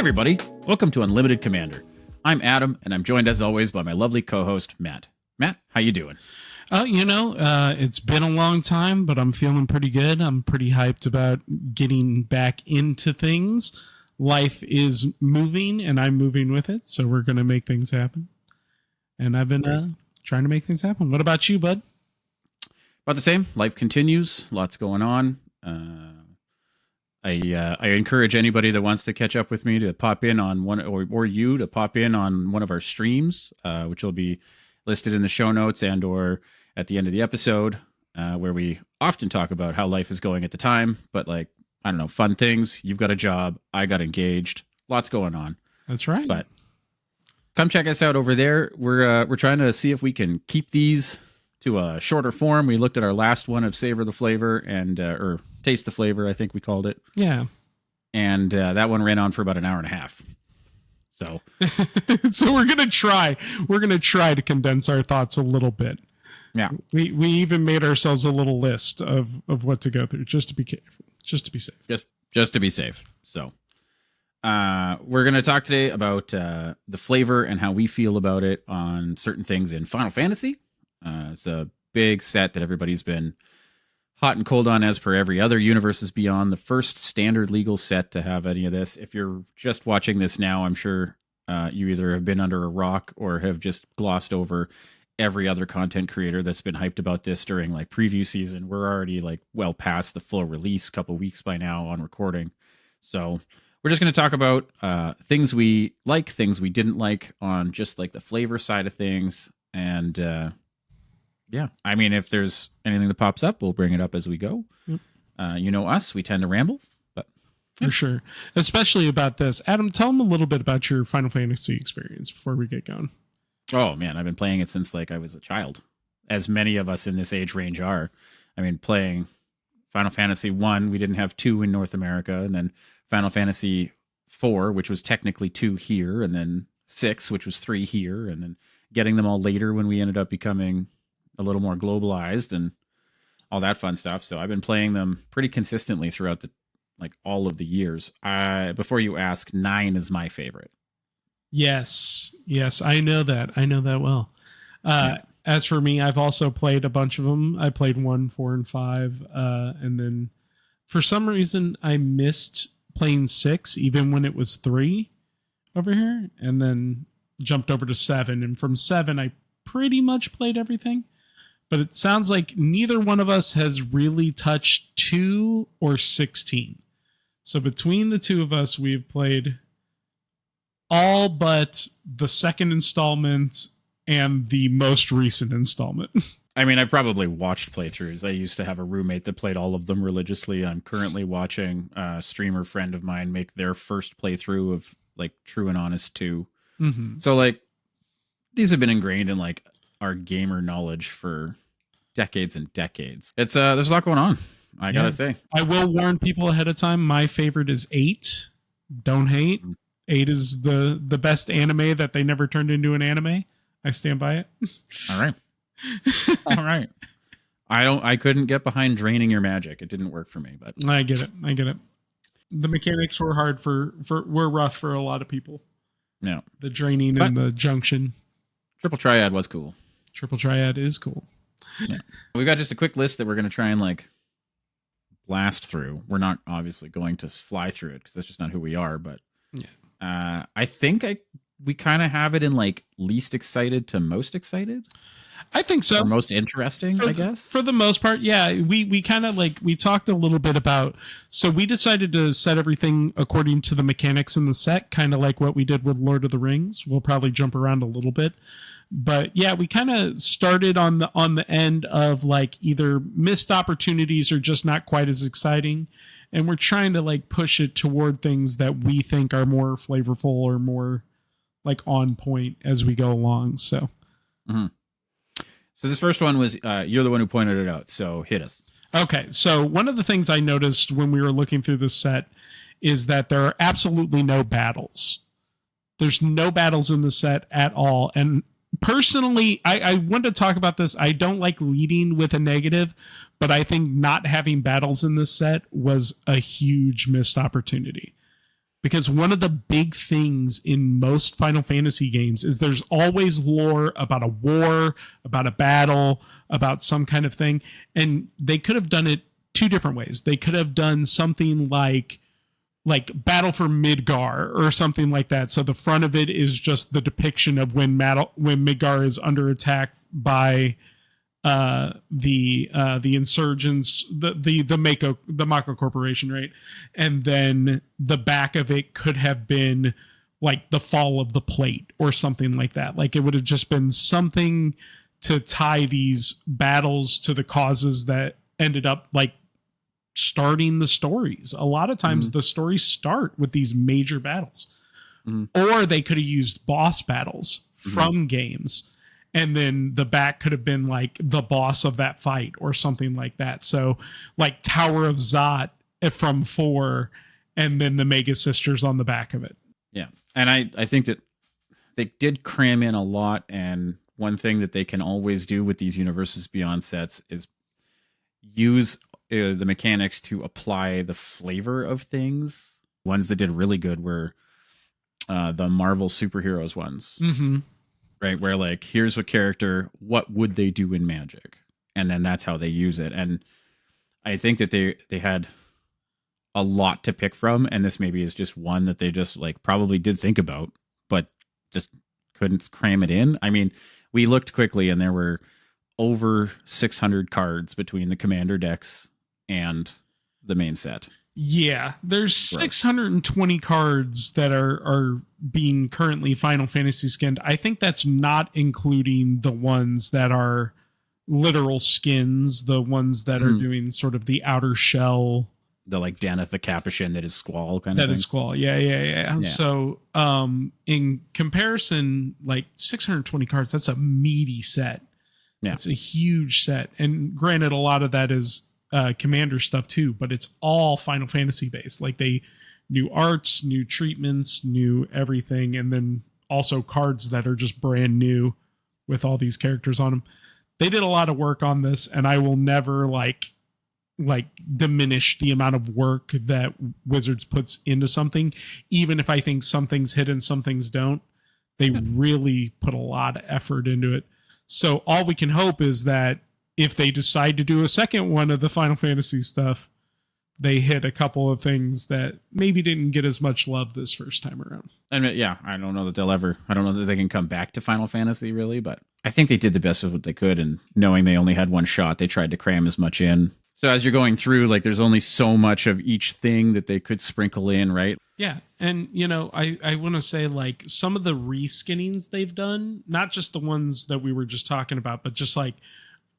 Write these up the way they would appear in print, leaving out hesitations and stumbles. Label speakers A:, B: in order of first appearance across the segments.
A: everybody. Welcome to Unlimited Commander. I'm Adam, and I'm joined as always by my lovely co-host, Matt. Matt, how you doing?
B: It's been a long time, but I'm feeling pretty good. I'm pretty hyped about getting back into things. Life is moving, and I'm moving with it, so we're going to make things happen. And I've been trying to make things happen. What about you, bud?
A: About the same. Life continues. Lots going on. I encourage anybody that wants to catch up with me to pop in on one, or you to pop in on one of our streams, which will be listed in the show notes and or at the end of the episode, where we often talk about how life is going at the time, but like, I don't know, fun things. You've got a job. I got engaged. Lots going on.
B: That's right.
A: But come check us out over there. We're trying to see if we can keep these to a shorter form. We looked at our last one of Savor the Flavor and or Taste the Flavor, I think we called it.
B: Yeah.
A: And that one ran on for about an hour and a half. So
B: so we're going to try to condense our thoughts a little bit.
A: Yeah.
B: We even made ourselves a little list of what to go through just to be careful, just to be safe.
A: Just to be safe. So we're going to talk today about the flavor and how we feel about it on certain things in Final Fantasy. It's a big set that everybody's been hot and cold on, as per every other Universes Beyond, the first standard legal set to have any of this. If you're just watching this now, I'm sure you either have been under a rock or have just glossed over every other content creator that's been hyped about this during like preview season. We're already like well past the full release, couple weeks by now on recording. So we're just going to talk about things we like, things we didn't like on just like the flavor side of things. And yeah, I mean, if there's anything that pops up, we'll bring it up as we go.
B: Yep.
A: You know us, we tend to ramble, but
B: for sure, especially about this. Adam, tell them a little bit about your Final Fantasy experience before we get going.
A: Oh man, I've been playing it since like I was a child, as many of us in this age range are. I mean, playing Final Fantasy 1, we didn't have 2 in North America, and then Final Fantasy 4, which was technically 2 here, and then 6, which was 3 here, and then getting them all later when we ended up becoming a little more globalized and all that fun stuff. So I've been playing them pretty consistently throughout the like all of the years. Before you ask, 9 is my favorite.
B: Yes, I know that well. Yeah. As for me, I've also played a bunch of them. I played 1, 4, and 5, and then for some reason I missed playing 6, even when it was 3 over here, and then jumped over to 7. And from 7, I pretty much played everything. But it sounds like neither one of us has really touched 2 or 16. So between the two of us, we've played all but the second installment and the most recent installment.
A: I mean, I probably watched playthroughs. I used to have a roommate that played all of them religiously. I'm currently watching a streamer friend of mine make their first playthrough of like True and Honest 2.
B: Mm-hmm.
A: So like these have been ingrained in like our gamer knowledge for decades and decades. It's there's a lot going on, I gotta say.
B: I will warn people ahead of time, my favorite is 8. Don't hate. 8 is the best anime that they never turned into an anime. I stand by it.
A: All right. All right. I couldn't get behind draining your magic. It didn't work for me, but
B: I get it. The mechanics were hard were rough for a lot of people.
A: No.
B: The draining and the junction.
A: Triple Triad was cool.
B: Triple Triad is cool.
A: Yeah. We've got just a quick list that we're going to try and like blast through. We're not obviously going to fly through it because that's just not who we are. But yeah. I think we kind of have it in like least excited to most excited.
B: I think so.
A: Or most interesting, I guess.
B: For the most part, yeah. We kind of like, we talked a little bit about, so we decided to set everything according to the mechanics in the set, kind of like what we did with Lord of the Rings. We'll probably jump around a little bit. But yeah, we kind of started on the end of like either missed opportunities or just not quite as exciting. And we're trying to like push it toward things that we think are more flavorful or more like on point as we go along. So,
A: So this first one was, you're the one who pointed it out. So hit us.
B: Okay. So one of the things I noticed when we were looking through this set is that there are absolutely no battles. There's no battles in the set at all. And personally, I want to talk about this. I don't like leading with a negative, but I think not having battles in this set was a huge missed opportunity because one of the big things in most Final Fantasy games is there's always lore about a war, about a battle, about some kind of thing. And they could have done it two different ways. They could have done something like Battle for Midgar or something like that. So the front of it is just the depiction of when Midgar is under attack by the insurgents, the Mako Corporation, right? And then the back of it could have been like the fall of the plate or something like that. Like it would have just been something to tie these battles to the causes that ended up like starting the stories. A lot of times the stories start with these major battles. Or they could have used boss battles from games, and then the back could have been like the boss of that fight or something like that. So like Tower of Zot from 4, and then the Mega Sisters on the back of it.
A: Yeah. And I think that they did cram in a lot, and one thing that they can always do with these Universes Beyond sets is use the mechanics to apply the flavor of things. Ones that did really good were the Marvel superheroes ones, right? Where like, here's a character, what would they do in Magic, and then that's how they use it. And I think that they had a lot to pick from, and this maybe is just one that they just like probably did think about, but just couldn't cram it in. I mean, we looked quickly, and there were over 600 cards between the commander decks and the main set.
B: Yeah, there's 620 cards that are being currently Final Fantasy skinned. I think that's not including the ones that are literal skins, the ones that are doing sort of the outer shell.
A: The like Daneth the Capuchin that is Squall kind of thing.
B: That is Squall, yeah. So in comparison, like 620 cards, that's a meaty set. Yeah. It's a huge set. And granted, a lot of that is commander stuff too, but it's all Final Fantasy based. Like they new arts, new treatments, new everything, and then also cards that are just brand new with all these characters on them. They did a lot of work on this, and I will never like diminish the amount of work that Wizards puts into something, even if I think some things hit and some things don't. They really put a lot of effort into it. So all we can hope is that if they decide to do a second one of the Final Fantasy stuff, they hit a couple of things that maybe didn't get as much love this first time around.
A: And yeah, I don't know that I don't know that they can come back to Final Fantasy really, but I think they did the best of what they could, and knowing they only had one shot, they tried to cram as much in. So as you're going through, like there's only so much of each thing that they could sprinkle in, right?
B: Yeah. And, you know, I want to say like some of the reskinnings they've done, not just the ones that we were just talking about, but just like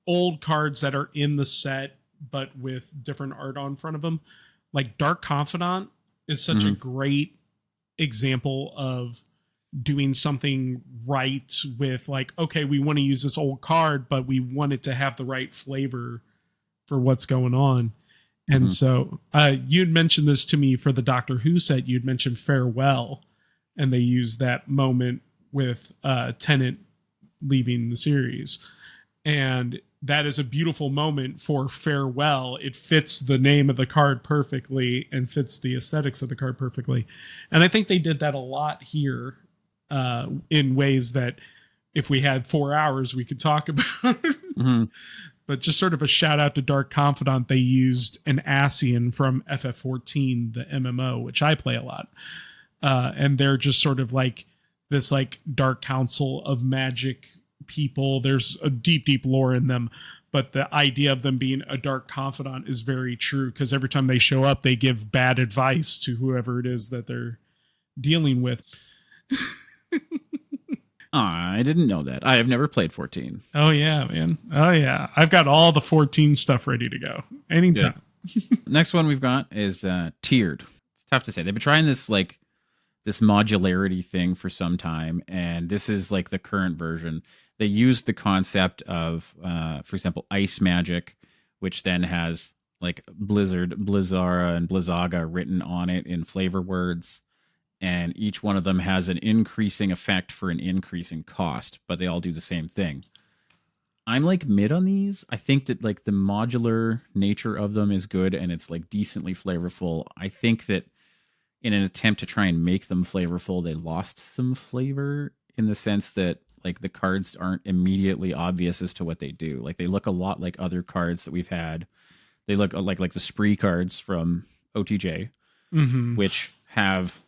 B: old cards that are in the set, but with different art on front of them. Like Dark Confidant is such a great example of doing something right with like, okay, we want to use this old card, but we want it to have the right flavor for what's going on. And so you'd mentioned this to me for the Doctor Who set. You'd mentioned Farewell, and they used that moment with Tennant leaving the series. And that is a beautiful moment for Farewell. It fits the name of the card perfectly and fits the aesthetics of the card perfectly. And I think they did that a lot here in ways that if we had 4 hours, we could talk about. But just sort of a shout out to Dark Confidant. They used an Ascian from FF14, the MMO, which I play a lot. And they're just sort of like this like dark council of magic people. There's a deep lore in them, but the idea of them being a dark confidant is very true, because every time they show up, they give bad advice to whoever it is that they're dealing with.
A: I didn't know that. I have never played 14.
B: Oh yeah, man. Oh yeah. I've got all the 14 stuff ready to go anytime.
A: Yeah. Next one we've got is tiered. It's tough to say. They've been trying this like this modularity thing for some time, and this is like the current version. They used the concept of, for example, ice magic, which then has like Blizzard, Blizzara, and Blizzaga written on it in flavor words. And each one of them has an increasing effect for an increasing cost, but they all do the same thing. I'm like mid on these. I think that like the modular nature of them is good, and it's like decently flavorful. I think that in an attempt to try and make them flavorful, they lost some flavor in the sense that like the cards aren't immediately obvious as to what they do. Like they look a lot like other cards that we've had. They look like the spree cards from OTJ,
B: Mm-hmm.
A: which have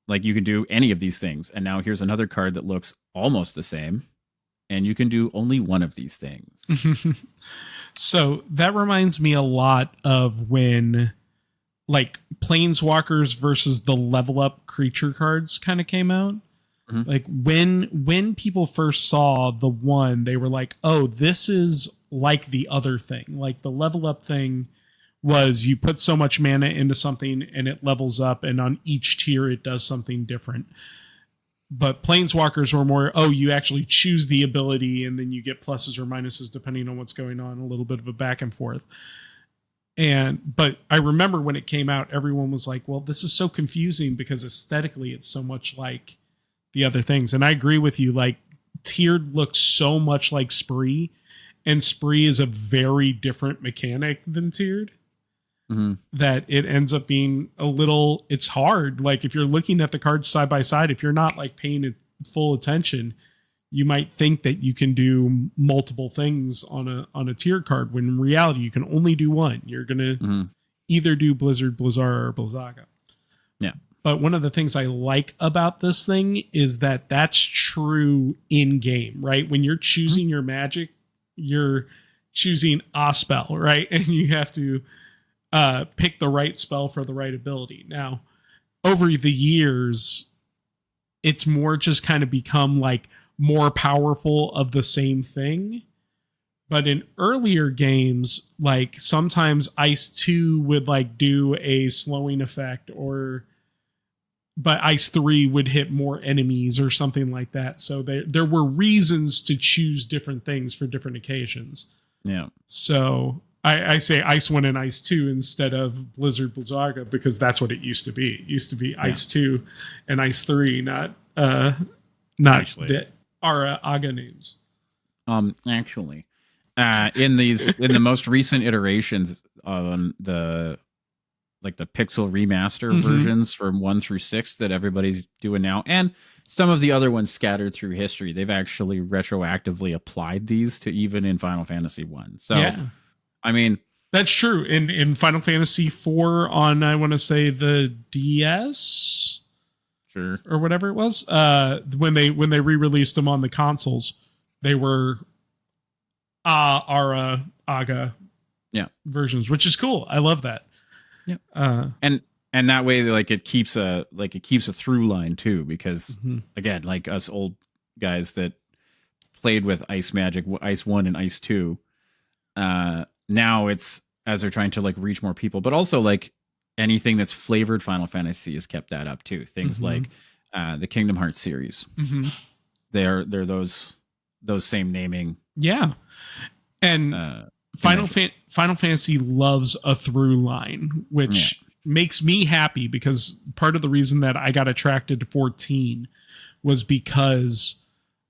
A: like you can do any of these things. And now here's another card that looks almost the same, and you can do only one of these things.
B: So that reminds me a lot of when like Planeswalkers versus the level up creature cards kind of came out.
A: Mm-hmm.
B: Like when people first saw the one, they were like, "Oh, this is like the other thing." Like the level up thing was you put so much mana into something and it levels up, and on each tier it does something different. But Planeswalkers were more, oh, you actually choose the ability and then you get pluses or minuses depending on what's going on, a little bit of a back and forth. But I remember when it came out, everyone was like, well, this is so confusing because aesthetically it's so much like the other things. And I agree with you, like tiered looks so much like spree, and spree is a very different mechanic than tiered.
A: Mm-hmm.
B: That it ends up being a little, it's hard. Like if you're looking at the cards side by side, if you're not like paying it full attention, you might think that you can do multiple things on a tier card when in reality you can only do one. You're gonna either do Blizzard, Blizzard, or Blizzaga.
A: Yeah.
B: But one of the things I like about this thing is that that's true in game, right? When you're choosing your magic, you're choosing a spell, right? And you have to pick the right spell for the right ability. Now, over the years, it's more just kind of become like more powerful of the same thing. But in earlier games, like sometimes Ice 2 would like do a slowing effect, or but Ice 3 would hit more enemies or something like that. So there were reasons to choose different things for different occasions.
A: Yeah.
B: So I say Ice 1 and Ice 2 instead of Blizzard Blizzaga because that's what it used to be. It used to be Ice 2 and Ice 3, not the Aga names.
A: Actually, in the most recent iterations on the pixel remaster versions from 1 through 6 that everybody's doing now, and some of the other ones scattered through history, they've actually retroactively applied these to even in Final Fantasy 1. So yeah. I mean,
B: that's true. In Final Fantasy 4 on, I want to say, the DS,
A: sure,
B: or whatever it was, when they re-released them on the consoles, they were Aga versions, which is cool. I love that.
A: Yeah. And that way, like it keeps a through line too, because again, like us old guys that played with Ice Magic, Ice 1 and Ice 2, now it's as they're trying to like reach more people, but also like anything that's flavored Final Fantasy has kept that up too. Things like the Kingdom Hearts series, they're those same naming.
B: Yeah, and Final Fantasy loves a through line, which makes me happy because part of the reason that I got attracted to 14 was because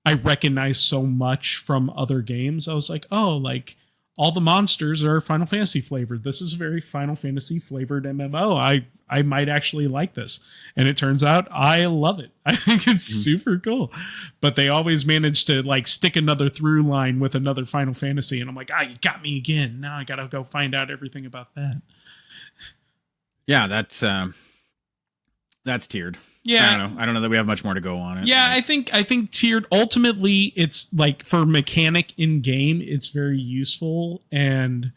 B: I recognized so much from other games. I was like, oh, like all the monsters are Final Fantasy flavored. This is a very Final Fantasy flavored MMO. I might actually like this. And it turns out I love it. I think it's super cool. But they always manage to like stick another through line with another Final Fantasy. And I'm like, you got me again. Now I got to go find out everything about that.
A: Yeah, that's tiered.
B: Yeah,
A: I don't know that we have much more to go on it.
B: Yeah, I think tiered, ultimately it's like for mechanic in game, it's very useful and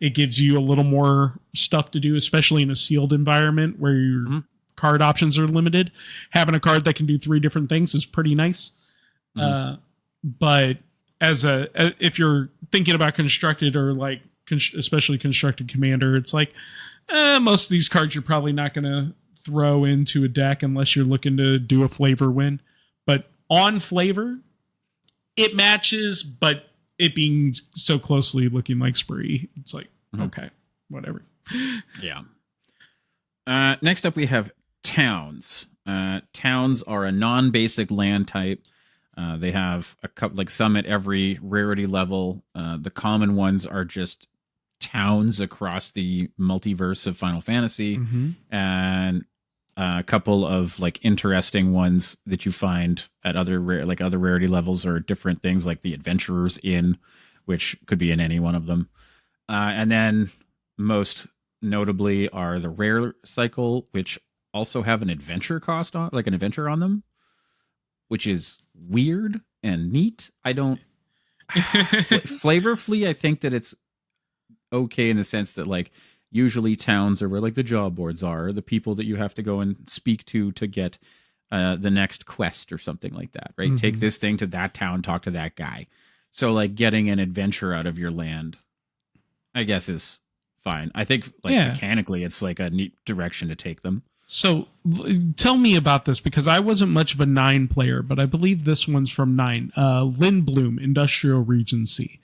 B: it gives you a little more stuff to do, especially in a sealed environment where your card options are limited. Having a card that can do 3 different things is pretty nice. But if you're thinking about constructed or like especially constructed commander, it's like most of these cards you're probably not going to throw into a deck unless you're looking to do a flavor win. But on flavor, it matches, but it being so closely looking like spree, it's like, okay, whatever.
A: Yeah. Next up, we have towns. Towns are a non-basic land type. They have a couple, like some at every rarity level. The common ones are just towns across the multiverse of Final Fantasy, and A couple of like interesting ones that you find at other like other rarity levels or different things like the Adventurer's Inn, which could be in any one of them. And then most notably are the rare cycle, which also have an adventure cost on, like an adventure on them, which is weird and neat. I don't flavorfully. I think that it's okay in the sense that like usually towns are where like the job boards are, the people that you have to go and speak to get the next quest or something like that, right? Take
B: Mhm.
A: this thing to that town, talk to that guy. So like getting an adventure out of your land, I guess, is fine. I think like
B: Yeah.
A: mechanically, it's like a neat direction to take them.
B: So tell me about this because I wasn't much of a nine player, but I believe this one's from nine. Lindblom Industrial Regency.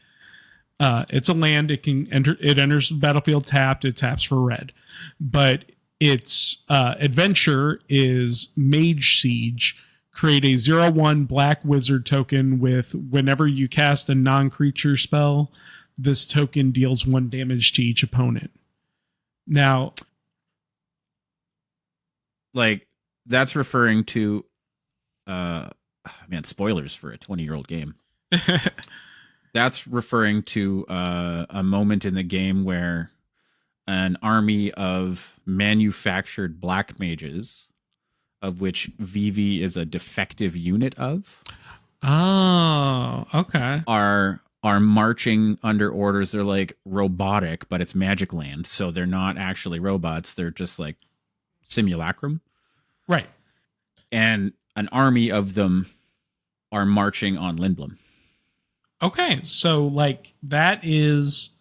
B: It's a land. It can enter. It enters the battlefield tapped. It taps for red, but its adventure is Mage Siege. Create a 0/1 black wizard token with whenever you cast a non-creature spell, this token deals 1 damage to each opponent. Now,
A: Like that's referring to man, spoilers for a 20-year-old game. That's referring to a moment in the game where an army of manufactured black mages, of which Vivi is a defective unit of,
B: oh, okay.
A: are marching under orders. They're like robotic, but it's Magic Land, so they're not actually robots. They're just like simulacrum,
B: Right.
A: and an army of them are marching on Lindblom.
B: Okay. So like that is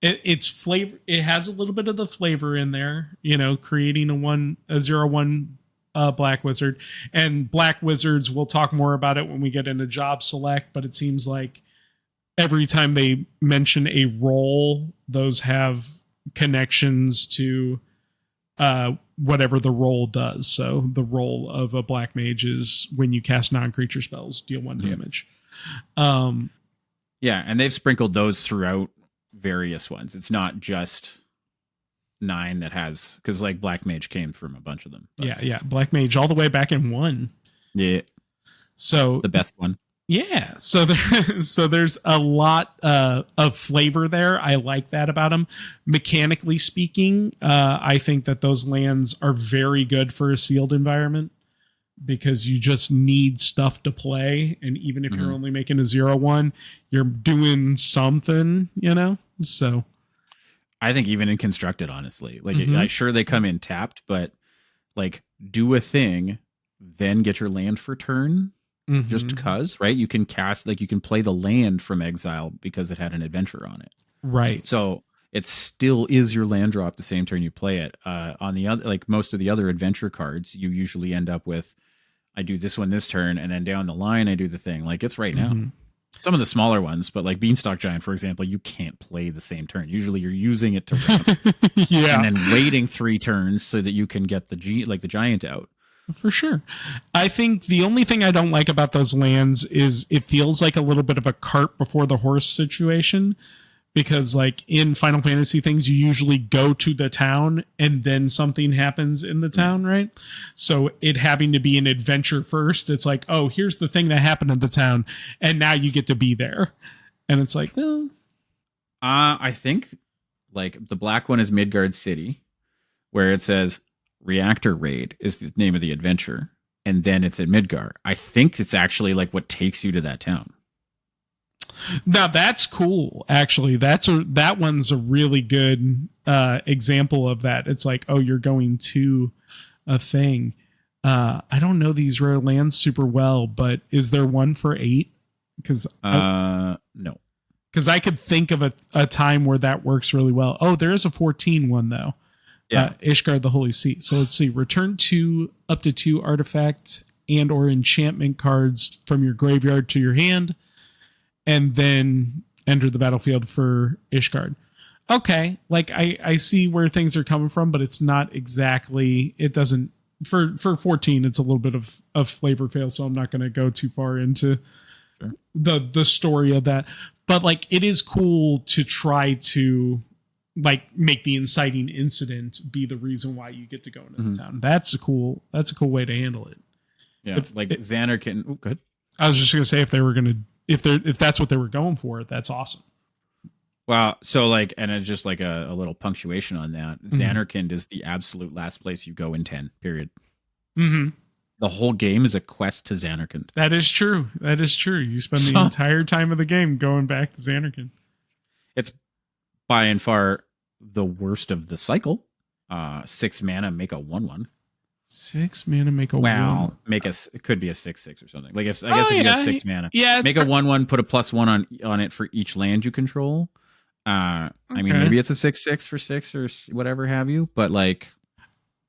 B: it's flavor. It has a little bit of the flavor in there, creating a 0/1 black wizard, and black wizards. We'll talk more about it when we get into job select. But it seems like every time they mention a role, those have connections to whatever the role does. So the role of a black mage is when you cast non-creature spells, deal 1 damage. Um,
A: Yeah, and they've sprinkled those throughout various ones. It's not just 9 that has, because like Black Mage came from a bunch of them.
B: But. Yeah, black mage all the way back in 1.
A: Yeah,
B: so
A: the best one.
B: Yeah, so so there's a lot of flavor there. I like that about them. Mechanically speaking, I think that those lands are very good for a sealed environment because you just need stuff to play, and even if you're only making a 0/1, you're doing something, So
A: I think even in constructed, honestly, like I sure they come in tapped, but like do a thing, then get your land for turn. Just because, right? You can cast, like you can play the land from exile because it had an adventure on it.
B: Right.
A: So it still is your land drop the same turn you play it. On the other, like most of the other adventure cards, you usually end up with, I do this one this turn, and then down the line I do the thing. Like it's right now. Some of the smaller ones, but like Beanstalk Giant, for example, you can't play the same turn. Usually you're using it to ramp,
B: yeah,
A: and then waiting 3 turns so that you can get the giant out.
B: For sure. I think the only thing I don't like about those lands is it feels like a little bit of a cart before the horse situation. Because, like in Final Fantasy things, you usually go to the town and then something happens in the town, right? So, it having to be an adventure first, it's like, oh, here's the thing that happened in the town, and now you get to be there. And it's like, no.
A: I think like the black one is Midgard City, where it says Reactor Raid is the name of the adventure, and then it's at Midgar. I think it's actually like what takes you to that town.
B: Now that's cool. Actually, that one's a really good example of that. It's like, oh, you're going to a thing. I don't know these rare lands super well, but is there one for 8? Because
A: no,
B: because I could think of a time where that works really well. Oh, there is a 14 one though.
A: Yeah,
B: Ishgard the Holy Seat. So let's see. Return up to 2 artifact and or enchantment cards from your graveyard to your hand, and then enter the battlefield for Ishgard. Okay, like I see where things are coming from, but it's not exactly. It doesn't for 14. It's a little bit of flavor fail, so I'm not going to go too far into the story of that. But like, it is cool to try to like make the inciting incident be the reason why you get to go into
A: Mhm.
B: the town. That's a cool way to handle it.
A: Yeah, like Xander can. Oh, good.
B: I was just gonna say if that's what they were going for, that's awesome.
A: Well, so like, and it's just like a little punctuation on that.
B: Mhm.
A: Xanarkand is the absolute last place you go in 10. Period.
B: Mm-hmm.
A: The whole game is a quest to Xanarkand.
B: That is true. That is true. You spend the entire time of the game going back to Xanarkand.
A: It's by and far the worst of the cycle. 6 mana, make a 1/1.
B: 6 mana, make a
A: Wow, make a it could be a 6/6 or something. Like if I guess if you have 6 mana, make a 1/1, put a +1 on it for each land you control. I mean, maybe it's a 6/6 for 6 or whatever have you, but like.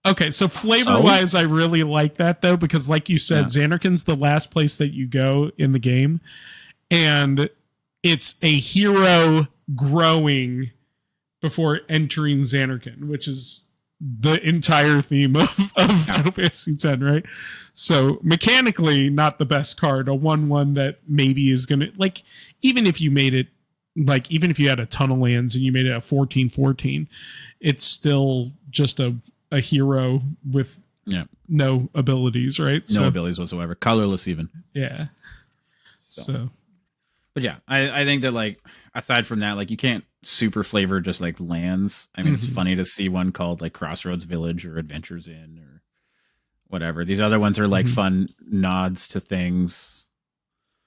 B: Okay, so flavor-wise, I really like that, though, because like you said, Xanarkand's the last place that you go in the game, and it's a hero growing before entering Xanarkand, which is the entire theme of Final Fantasy X, right? So mechanically, not the best card, a 1/1 that maybe is going to, like, even if you made it, like, even if you had a ton of lands and you made it a 14/14, it's still just a hero with no abilities, right?
A: No abilities whatsoever. Colorless even.
B: Yeah. So.
A: But yeah, I think that, like, aside from that, like, you can't super flavor just like lands. I mean, it's funny to see one called like Crossroads Village or Adventures Inn or whatever. These other ones are like fun nods to things.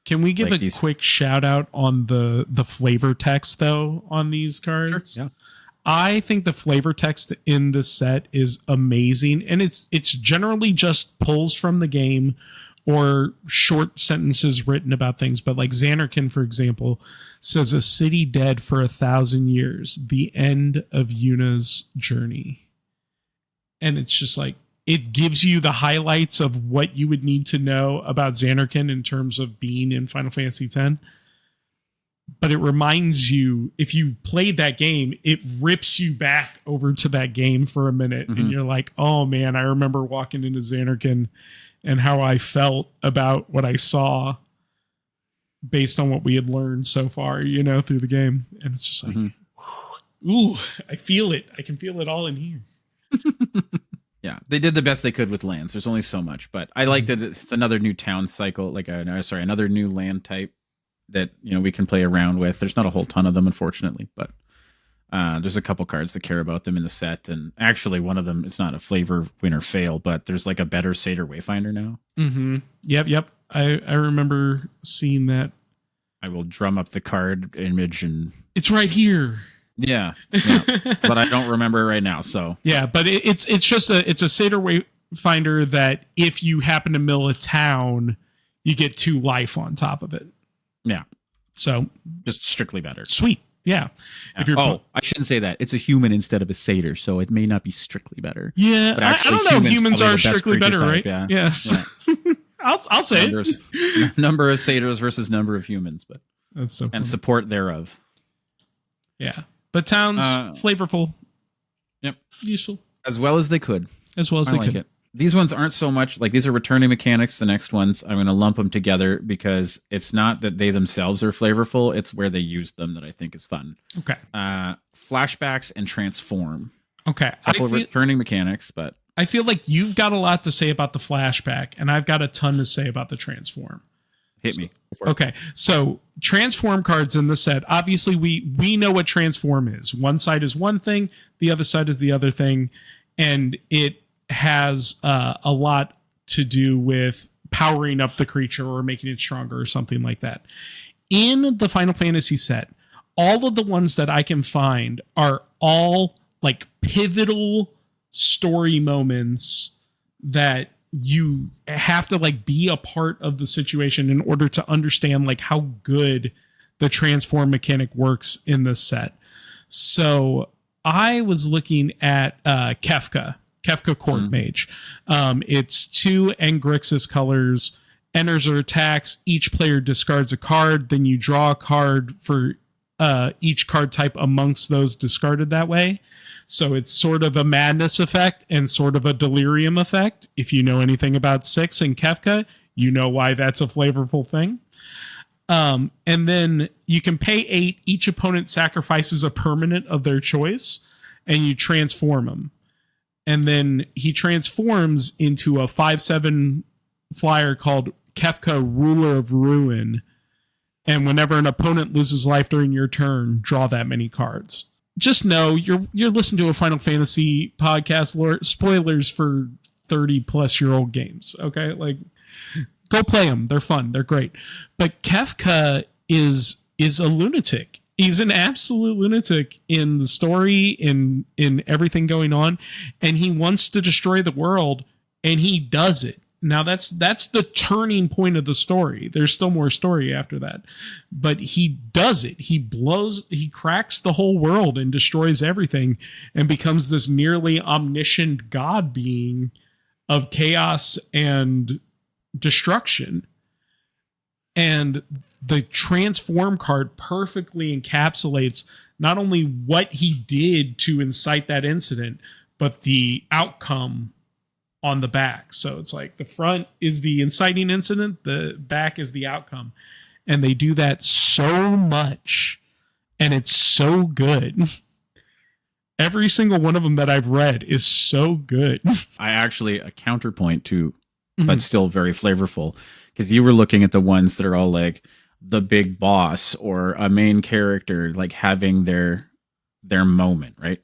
B: Can we give like a quick shout out on the flavor text though on these cards?
A: Sure, yeah.
B: I think the flavor text in this set is amazing, and it's generally just pulls from the game or short sentences written about things. But like Xanarkand, for example, says a city dead for 1,000 years, the end of Yuna's journey. And it's just like, it gives you the highlights of what you would need to know about Xanarkand in terms of being in Final Fantasy X. But it reminds you, if you played that game, it rips you back over to that game for a minute. And you're like, oh man, I remember walking into Xanarkand and how I felt about what I saw based on what we had learned so far, you know, through the game. And it's just like, ooh, I feel it. I can feel it all in here.
A: Yeah, they did the best they could with lands. There's only so much, but I like that it's another new town cycle, like another new land type that, you know, we can play around with. There's not a whole ton of them, unfortunately, but there's a couple cards that care about them in the set. And actually, one of them, it's not a flavor win or fail, but there's like a better Satyr Wayfinder now.
B: Yep. I remember seeing that.
A: I will drum up the card image and
B: it's right here.
A: Yeah. But I don't remember right now. So
B: yeah, but it's just a Satyr Wayfinder that if you happen to mill a town, you get 2 life on top of it.
A: Yeah.
B: So
A: just strictly better.
B: Sweet. Yeah.
A: If you're I shouldn't say that. It's a human instead of a satyr, so it may not be strictly better.
B: Yeah, but actually, I don't know. Humans are strictly better, type, right?
A: Yeah.
B: Yes. Yeah. I'll say it.
A: Number of satyrs versus number of humans, but
B: that's so funny.
A: And support thereof.
B: Yeah, but towns flavorful.
A: Yep.
B: Useful
A: as well as they could.
B: As well as they could.
A: It. These ones aren't so much like these are returning mechanics. The next ones, I'm going to lump them together because it's not that they themselves are flavorful. It's where they use them that I think is fun.
B: Okay.
A: Flashbacks and transform.
B: Okay.
A: A couple of returning mechanics, but
B: I feel like you've got a lot to say about the flashback, and I've got a ton to say about the transform.
A: Hit me.
B: Okay. So transform cards in the set. Obviously, we know what transform is. One side is one thing, the other side is the other thing, and it has a lot to do with powering up the creature or making it stronger or something like that. In the Final Fantasy set, all of the ones that I can find are all like pivotal story moments that you have to like be a part of the situation in order to understand like how good the transform mechanic works in this set. So I was looking at Kefka Court Mage. It's 2 Angrixis colors, enters or attacks. Each player discards a card. Then you draw a card for each card type amongst those discarded that way. So it's sort of a madness effect and sort of a delirium effect. If you know anything about 6 and Kefka, you know why that's a flavorful thing. And then you can pay 8. Each opponent sacrifices a permanent of their choice, and you transform him. And then he transforms into a 5/7 flyer called Kefka, Ruler of Ruin. And whenever an opponent loses life during your turn, draw that many cards. Just know you're listening to a Final Fantasy podcast. Spoilers for 30-plus-year-old games. Okay, like, go play them. They're fun. They're great. But Kefka is a lunatic. He's an absolute lunatic in the story, in everything going on, and he wants to destroy the world, and he does it. Now that's the turning point of the story. There's still more story after that, but he does it. He cracks the whole world and destroys everything, and becomes this nearly omniscient god being of chaos and destruction. And the transform card perfectly encapsulates not only what he did to incite that incident, but the outcome on the back. So it's like the front is the inciting incident, the back is the outcome. And they do that so much, and it's so good. Every single one of them that I've read is so good.
A: I actually, a counterpoint to, but still very flavorful, because you were looking at the ones that are all like the big boss or a main character, like having their moment, right?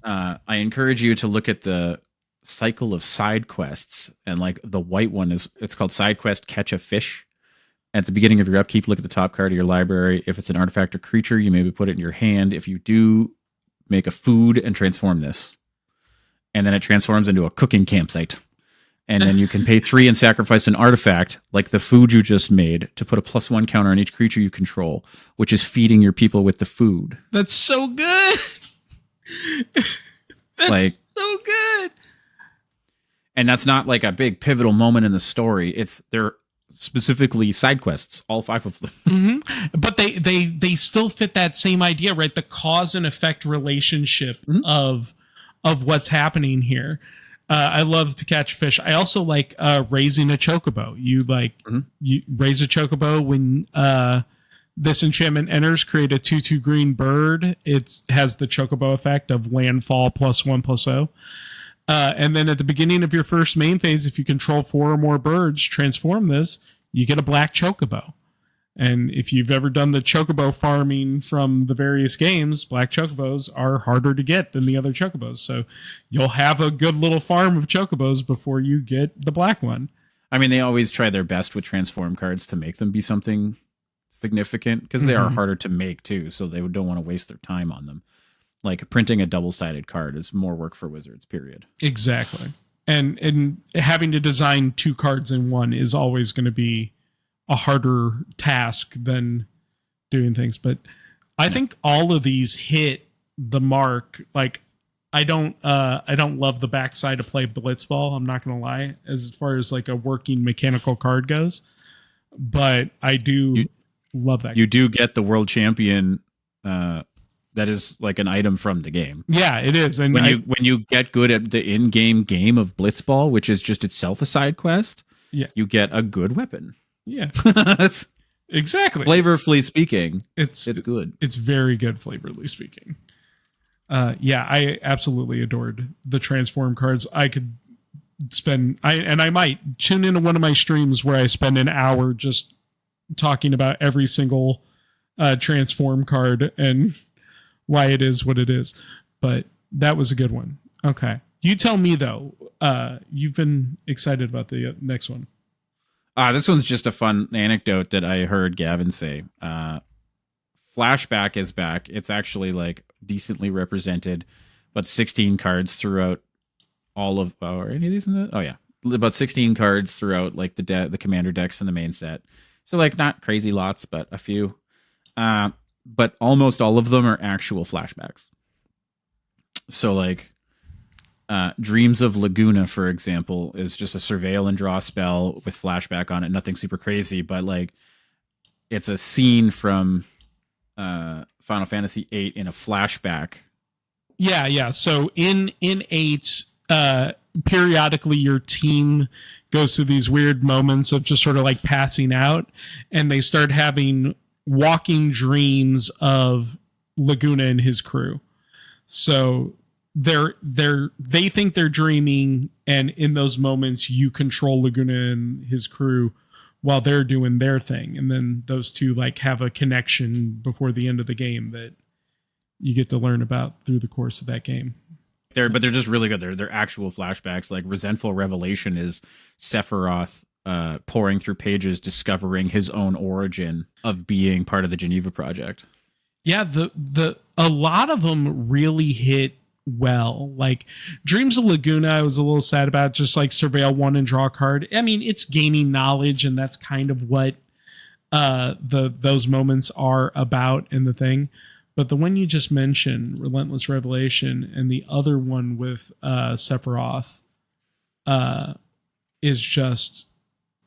A: I encourage you to look at the cycle of side quests, and like the white one it's called side quest Catch a Fish. At the beginning of your upkeep, look at the top card of your library. If it's an artifact or creature, you maybe put it in your hand. If you do, make a food and transform this, and then it transforms into a cooking campsite. And then you can pay 3 and sacrifice an artifact, like the food you just made, to put a +1 counter on each creature you control, which is feeding your people with the food.
B: That's so good. That's
A: like,
B: so good.
A: And that's not like a big pivotal moment in the story. They're specifically side quests, all 5 of them.
B: But they still fit that same idea, right? The cause and effect relationship of what's happening here. I love To Catch a Fish. I also like raising a chocobo. You raise a chocobo when this enchantment enters, create a 2/2 green bird. It has the chocobo effect of landfall +1/+0. And then at the beginning of your first main phase, if you control 4 or more birds, transform this, you get a black chocobo. And if you've ever done the chocobo farming from the various games, black chocobos are harder to get than the other chocobos. So you'll have a good little farm of chocobos before you get the black one.
A: I mean, they always try their best with transform cards to make them be something significant, because they are harder to make too, so they don't want to waste their time on them. Like printing a double-sided card is more work for Wizards, period.
B: Exactly. And having to design 2 cards in one is always going to be a harder task than doing things. But I think all of these hit the mark. Like, I don't love the backside to play Blitzball. I'm not going to lie, as far as like a working mechanical card goes. But I do love that.
A: You do get the world champion. That is like an item from the game.
B: Yeah, it is. And
A: when you get good at the in-game game of Blitzball, which is just itself a side quest, you get a good weapon.
B: Yeah.
A: That's
B: exactly.
A: Flavorfully speaking, it's good.
B: It's very good, flavorfully speaking. I absolutely adored the transform cards. I could spend I might tune into one of my streams where I spend an hour just talking about every single transform card and why it is what it is. But that was a good one. Okay. You tell me though, you've been excited about the next one.
A: This one's just a fun anecdote that I heard Gavin say. Flashback is back. It's actually like decently represented, but 16 cards throughout all of. Oh, are any of these in the? Oh yeah, about 16 cards throughout like the commander decks in the main set. So like not crazy lots, but a few. But almost all of them are actual flashbacks. So like Dreams of Laguna, for example, is just a surveil and draw spell with flashback on it. Nothing super crazy, but like it's a scene from Final Fantasy VIII in a flashback.
B: Yeah. So in 8, periodically your team goes through these weird moments of just sort of like passing out, and they start having walking dreams of Laguna and his crew. So they think they're dreaming, and in those moments you control Laguna and his crew while they're doing their thing, and then those two like have a connection before the end of the game that you get to learn about through the course of that game.
A: But they're just really good. They're actual flashbacks. Like Resentful Revelation is Sephiroth pouring through pages, discovering his own origin of being part of the Geneva Project.
B: Yeah, the a lot of them really hit well. Like Dreams of Laguna, I was a little sad about. Just like surveil one and draw a card. I mean, it's gaining knowledge, and that's kind of what those moments are about in the thing. But the one you just mentioned, Relentless Revelation, and the other one with Sephiroth, is just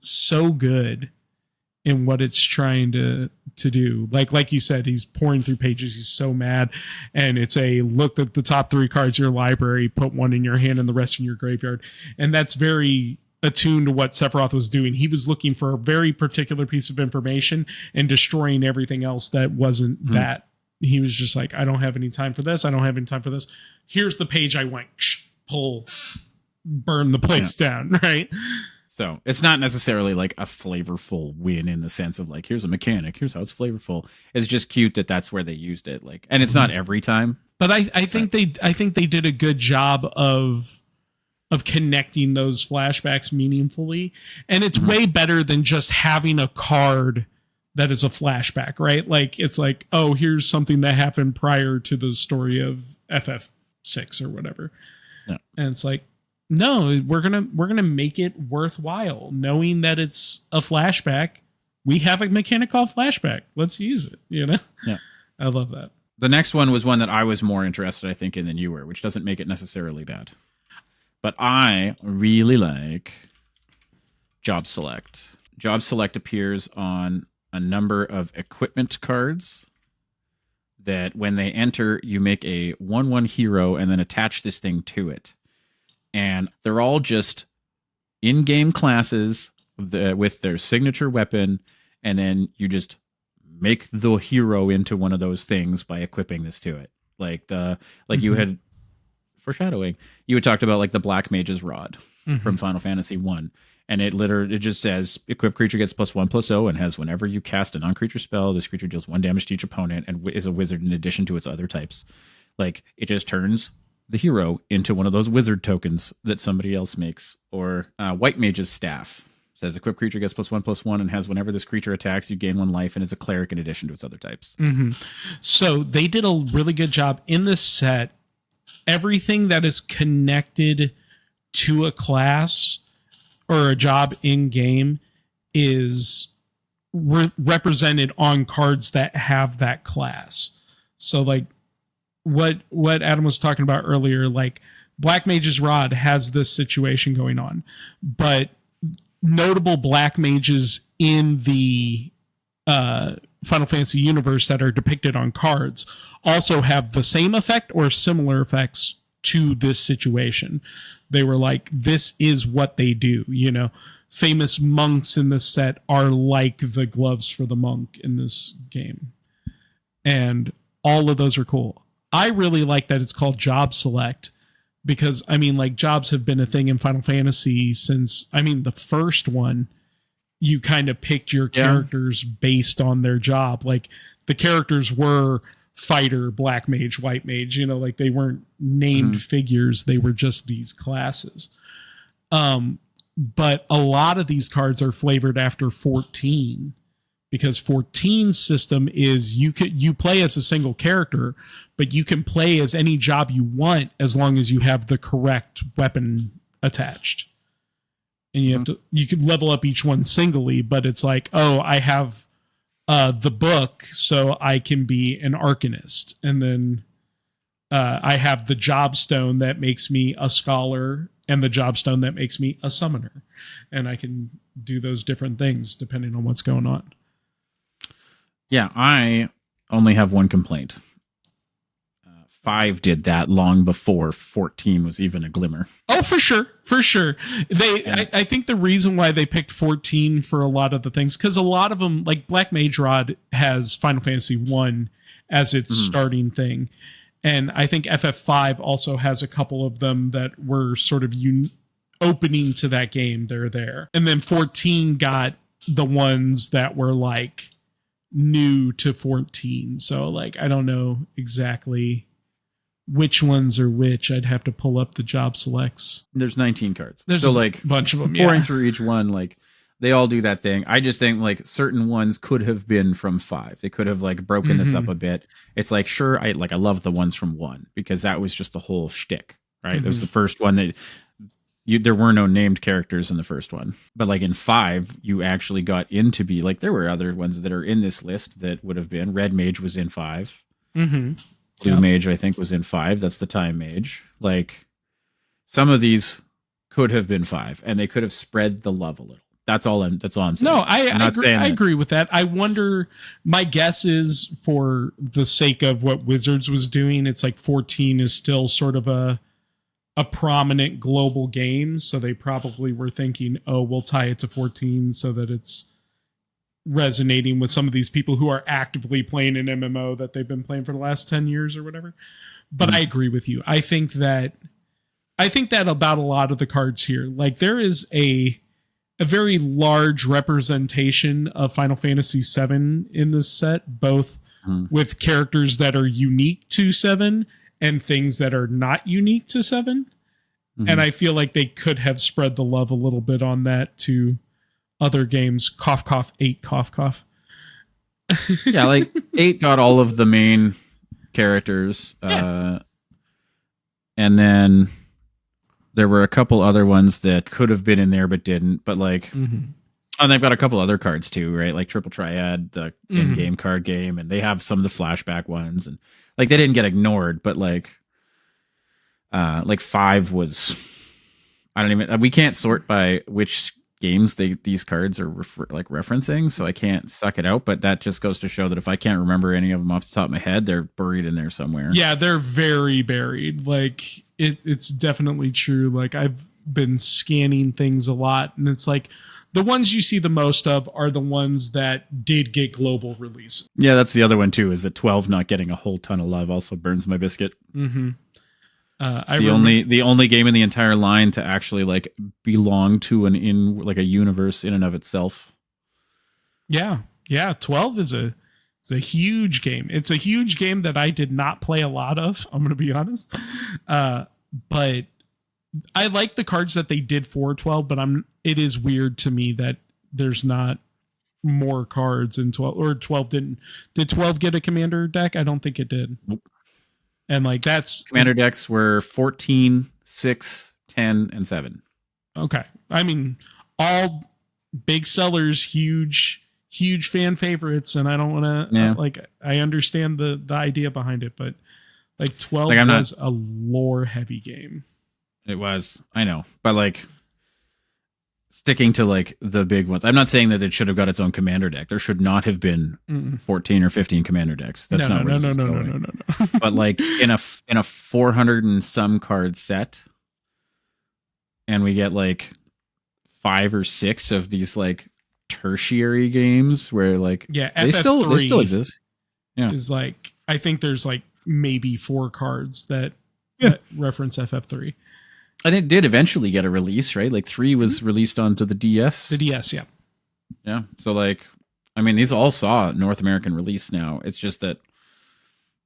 B: so good in what it's trying to do. Like you said, he's pouring through pages. He's so mad, and it's a look at the top 3 cards of your library, put one in your hand and the rest in your graveyard, and that's very attuned to what Sephiroth was doing. He was looking for a very particular piece of information and destroying everything else that wasn't that. He was just like, I don't have any time for this. I don't have any time for this. Here's the page I want. Pull, burn the place down, right?
A: So it's not necessarily like a flavorful win in the sense of like, here's a mechanic, here's how it's flavorful. It's just cute that that's where they used it. Like, and it's not every time.
B: But I think they did a good job of connecting those flashbacks meaningfully, and it's way better than just having a card that is a flashback, right? Like it's like, oh, here's something that happened prior to the story of FF6 or whatever. Yeah. And it's like, no, we're gonna make it worthwhile, knowing that it's a flashback. We have a mechanic called flashback. Let's use it. You know?
A: Yeah.
B: I love that.
A: The next one was one that I was more interested, I think, in than you were, which doesn't make it necessarily bad. But I really like Job Select. Job Select appears on a number of equipment cards that when they enter, you make a 1/1 hero and then attach this thing to it. And they're all just in-game classes with their signature weapon, and then you just make the hero into one of those things by equipping this to it. Like you had foreshadowing, you had talked about like the Black Mage's Rod from Final Fantasy 1. And it just says equipped creature gets +1/+0 and has whenever you cast a non-creature spell, this creature deals 1 damage to each opponent and is a wizard in addition to its other types. Like it just turns the hero into one of those wizard tokens that somebody else makes. Or White Mage's Staff says equipped creature gets +1/+1 and has whenever this creature attacks, you gain 1 life and is a cleric in addition to its other types.
B: So they did a really good job in this set. Everything that is connected to a class or a job in game is represented on cards that have that class. So like what Adam was talking about earlier, like Black Mage's Rod has this situation going on, but notable Black Mages in the Final Fantasy universe that are depicted on cards also have the same effect or similar effects to this situation. They were like, this is what they do, you know. Famous monks in this set are like the gloves for the monk in this game. And all of those are cool. I really like that it's called Job Select because, I mean, like jobs have been a thing in Final Fantasy since, I mean, the first one, you kind of picked your characters based on their job. Like the characters were fighter, Black Mage, White Mage, you know, like they weren't named figures. They were just these classes. But a lot of these cards are flavored after 14 because 14's system is you play as a single character, but you can play as any job you want as long as you have the correct weapon attached. And you can level up each one singly, but it's like, oh, I have the book, so I can be an Arcanist. And then I have the job stone that makes me a scholar and the job stone that makes me a summoner. And I can do those different things depending on what's going on. Yeah,
A: I only have one complaint. 5 did that long before 14 was even a glimmer.
B: Oh, for sure, for sure.
A: And
B: I think the reason why they picked 14 for a lot of the things, because a lot of them, like Black Mage Rod, has Final Fantasy 1 as its starting thing, and I think FF5 also has a couple of them that were sort of opening to that game. They're there, and then 14 got the ones that were like new to 14. So like I don't know exactly which ones are which. I'd have to pull up the job selects.
A: there's 19 cards.
B: There's
A: so
B: a
A: like
B: bunch of them.
A: pouring
B: Yeah.
A: through each one, like they all do that thing. I just think like certain ones could have been from 5. They could have like broken this up a bit. It's like, sure, I love the ones from 1 because that was just the whole shtick, right? It was the first one that there were no named characters in the first one, but like in 5 you actually got into be like there were other ones that are in this list that would have been Red Mage was in 5. Blue Mage I think was in 5. That's the Time Mage. Like some of these could have been 5 and they could have spread the love a little. That's all I'm saying.
B: No, I agree with that. I wonder, my guess is for the sake of what Wizards was doing, it's like 14 is still sort of a prominent global game, so they probably were thinking, oh, we'll tie it to 14 so that it's resonating with some of these people who are actively playing an MMO that they've been playing for the last 10 years or whatever. But I agree with you. I think that about a lot of the cards here. Like there is a very large representation of Final Fantasy VII in this set, both with characters that are unique to 7 and things that are not unique to 7. And I feel like they could have spread the love a little bit on that to other games. Cough, cough, 8, cough, cough.
A: Yeah, like 8 got all of the main characters. And then there were a couple other ones that could have been in there but didn't. But like, and they've got a couple other cards too, right? Like Triple Triad, the in-game card game, and they have some of the flashback ones, and like they didn't get ignored. But like 5 was, I don't even. We can't sort by which games these cards are referencing, so I can't suck it out. But that just goes to show that if I can't remember any of them off the top of my head, they're buried in there somewhere.
B: Yeah, they're very buried. Like it's definitely true. Like I've been scanning things a lot, and it's like the ones you see the most of are the ones that did get global release.
A: Yeah, that's the other one too. Is that 12 not getting a whole ton of love also burns my biscuit. The only game in the entire line to actually like belong to a universe in and of itself.
B: Yeah, 12 is a huge game. It's a huge game that I did not play a lot of. I'm going to be honest, but I like the cards that they did for 12. But it is weird to me that there's not more cards in 12, or 12 didn't. Did 12 get a commander deck? I don't think it did.
A: Nope.
B: And like that's
A: commander decks were 14, 6, 10, and 7.
B: Okay. I mean, all big sellers, huge fan favorites, and I don't want to I understand the idea behind it, but like 12 was a lore heavy game.
A: It was. I know. But like sticking to like the big ones. I'm not saying that it should have got its own commander deck. There should not have been 14 or 15 commander decks. That's not where this is going. No. But like in a 400 and some card set, and we get like 5 or 6 of these like tertiary games where like they still exist. Yeah,
B: is like I think there's like maybe 4 cards that reference FF3.
A: And it did eventually get a release, right? Like 3 was released onto the DS.
B: The DS, yeah.
A: Yeah. So like, I mean, these all saw North American release now. It's just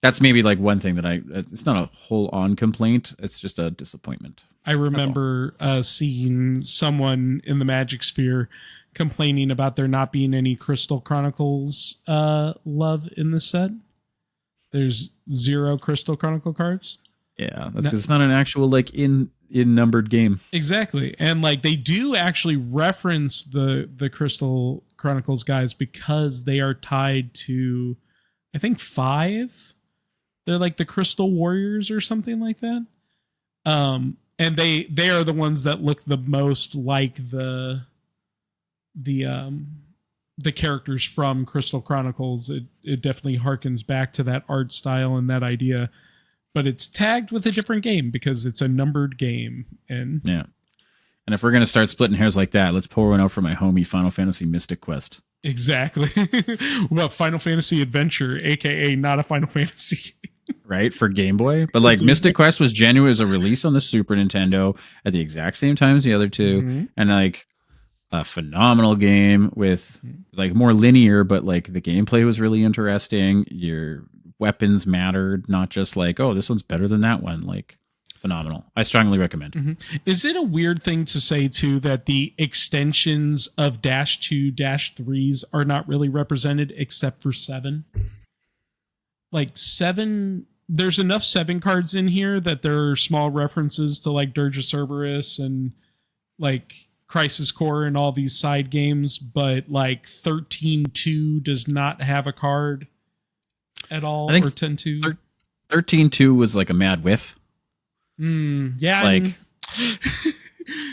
A: that's maybe like one thing that it's not a whole on complaint. It's just a disappointment.
B: I remember seeing someone in the Magic Sphere complaining about there not being any Crystal Chronicles love in the set. There's 0 Crystal Chronicle cards.
A: Yeah, that's because it's not an actual like in numbered game.
B: Exactly. And like they do actually reference the Crystal Chronicles guys because they are tied to I think 5. They're like the Crystal Warriors or something like that. And they are the ones that look the most like the characters from Crystal Chronicles. It definitely harkens back to that art style and that idea. but it's tagged with a different game because it's a numbered game. And
A: Yeah. And if we're going to start splitting hairs like that, let's pour one out for my homie Final Fantasy Mystic Quest.
B: exactly. Well, Final Fantasy Adventure, aka not a Final Fantasy.
A: Right, for Game Boy. But like Mystic Quest was genuine as a release on the Super Nintendo at the exact same time as the other two.
B: Mm-hmm.
A: And like a phenomenal game with like more linear, but like the gameplay was really interesting. Your weapons mattered, not just like, oh, this one's better than that one. Like phenomenal. I strongly recommend.
B: Mm-hmm. Is it a weird thing to say too that the extensions of Dash 2, Dash 3s are not really represented except for 7? Like 7, there's enough 7 cards in here that there are small references to like Dirge of Cerberus and like Crisis Core and all these side games, but like 13-2 does not have a card at all,
A: I think
B: or 10-2.
A: 13-2 was like a mad whiff.
B: Yeah.
A: Like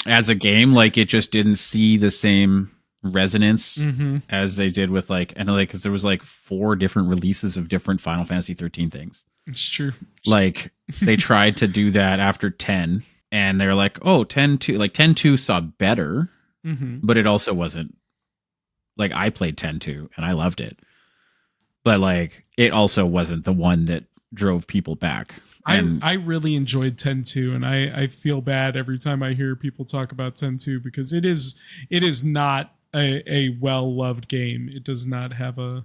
A: as a game, like it just didn't see the same resonance as they did with like, and like, because there was like 4 different releases of different Final Fantasy 13 things.
B: It's true.
A: Like they tried to do that after 10, and they're like, oh, 10-2, like 10-2 saw better, but it also wasn't like, I played 10-2 and I loved it, but like it also wasn't the one that drove people back. And
B: I really enjoyed 10-2, and I feel bad every time I hear people talk about 10-2 because it is not a well-loved game. It does not have a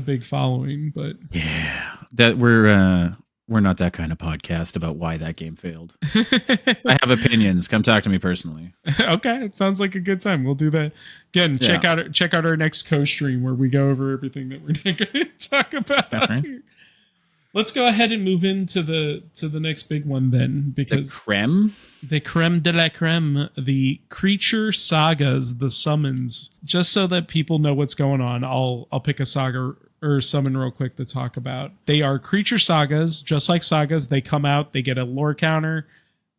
B: big following, but
A: yeah, that we're not that kind of podcast about why that game failed. I have opinions. Come talk to me personally.
B: Okay, it sounds like a good time. We'll do that again.
A: Yeah.
B: Check out our next co-stream where we go over everything that we're not going to talk about.
A: That's right.
B: Let's go ahead and move into the next big one then, because
A: the
B: creme de la creme, the creature sagas, the summons. Just so that people know what's going on, I'll pick a saga or summon real quick to talk about. They are creature sagas, just like sagas. They come out, they get a lore counter,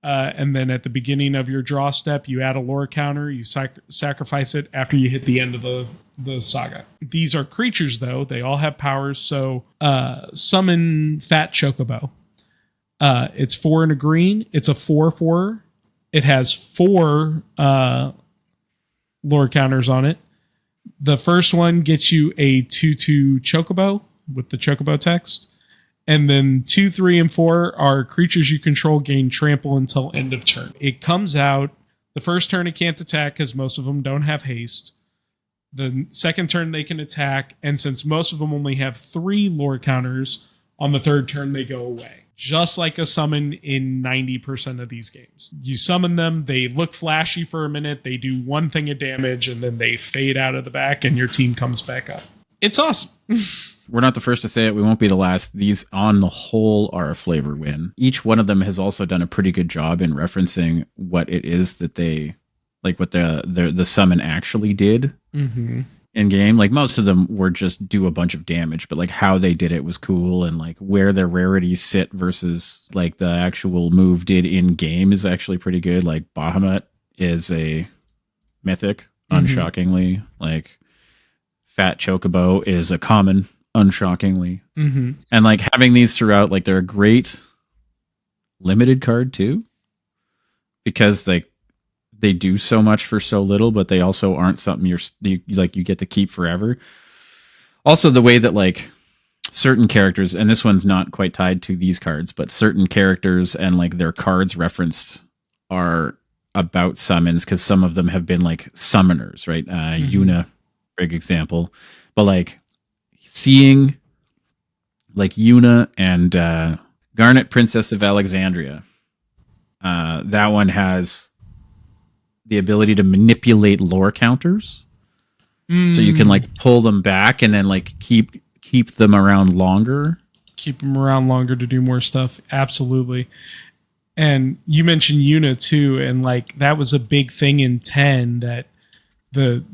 B: and then at the beginning of your draw step, you add a lore counter. You sacrifice it after you hit the end of the saga. These are creatures, though. They all have powers. So summon Fat Chocobo. It's 4 and a green. It's a 4/4. It has 4 lore counters on it. The first one gets you a 2/2 Chocobo with the Chocobo text. And then 2, 3, and 4 are creatures you control gain trample until end of turn. It comes out. The first turn it can't attack because most of them don't have haste. The second turn they can attack. And since most of them only have 3 lore counters, on the third turn they go away. Just like a summon in 90% of these games. You summon them, they look flashy for a minute, they do 1 thing of damage, and then they fade out of the back and your team comes back up. It's awesome.
A: We're not the first to say it. We won't be the last. These, on the whole, are a flavor win. Each one of them has also done a pretty good job in referencing what it is that they, like what the summon actually did in game. Like most of them were just do a bunch of damage, but like how they did it was cool, and like where their rarities sit versus like the actual move did in game is actually pretty good. Like Bahamut is a mythic, unshockingly. Like Fat Chocobo is a common, unshockingly. And like having these throughout, like they're a great limited card too, because like they do so much for so little, but they also aren't something you get to keep forever. Also, the way that like certain characters, and this one's not quite tied to these cards, but certain characters and like their cards referenced are about summons, because some of them have been like summoners, right? Yuna, big example. But like seeing like Yuna and Garnet, Princess of Alexandria, that one has the ability to manipulate lore counters, so you can like pull them back and then like keep them around longer.
B: Keep them around longer to do more stuff. Absolutely. And you mentioned Yuna too, and like that was a big thing in 10, that the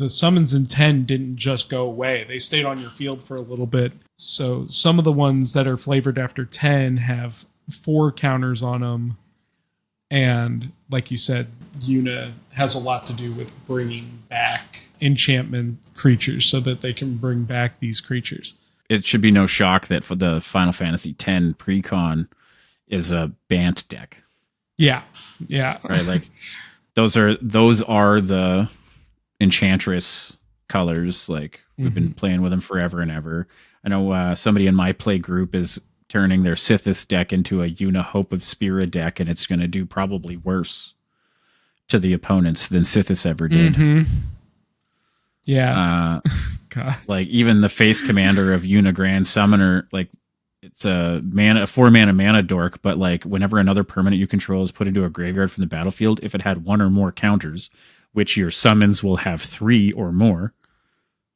B: summons in 10 didn't just go away. They stayed on your field for a little bit. So some of the ones that are flavored after 10 have 4 counters on them. And like you said, Yuna has a lot to do with bringing back enchantment creatures so that they can bring back these creatures.
A: it should be no shock that for the Final Fantasy X precon is a Bant deck,
B: Yeah. Yeah.
A: right? Like those are the Enchantress colors. Like we've been playing with them forever and ever. I know somebody in my play group is turning their Sithis deck into a Una Hope of Spira deck, and it's going to do probably worse to the opponents than Sithis ever did.
B: Yeah. God.
A: Like even the face commander of Una Grand Summoner, like it's a 4 mana mana dork, but like whenever another permanent you control is put into a graveyard from the battlefield, if it had one or more counters, which your summons will have 3 or more,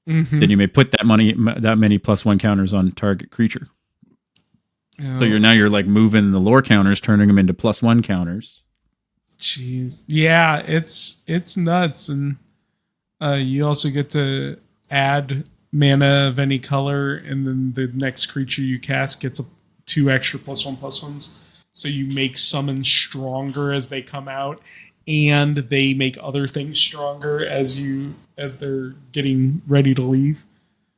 A: then you may put that many +1 counters on target creature. So you're like moving the lore counters, turning them into +1 counters.
B: Jeez. Yeah, it's nuts. And you also get to add mana of any color, and then the next creature you cast gets 2 extra +1/+1s. So you make summons stronger as they come out, and they make other things stronger as they're getting ready to leave.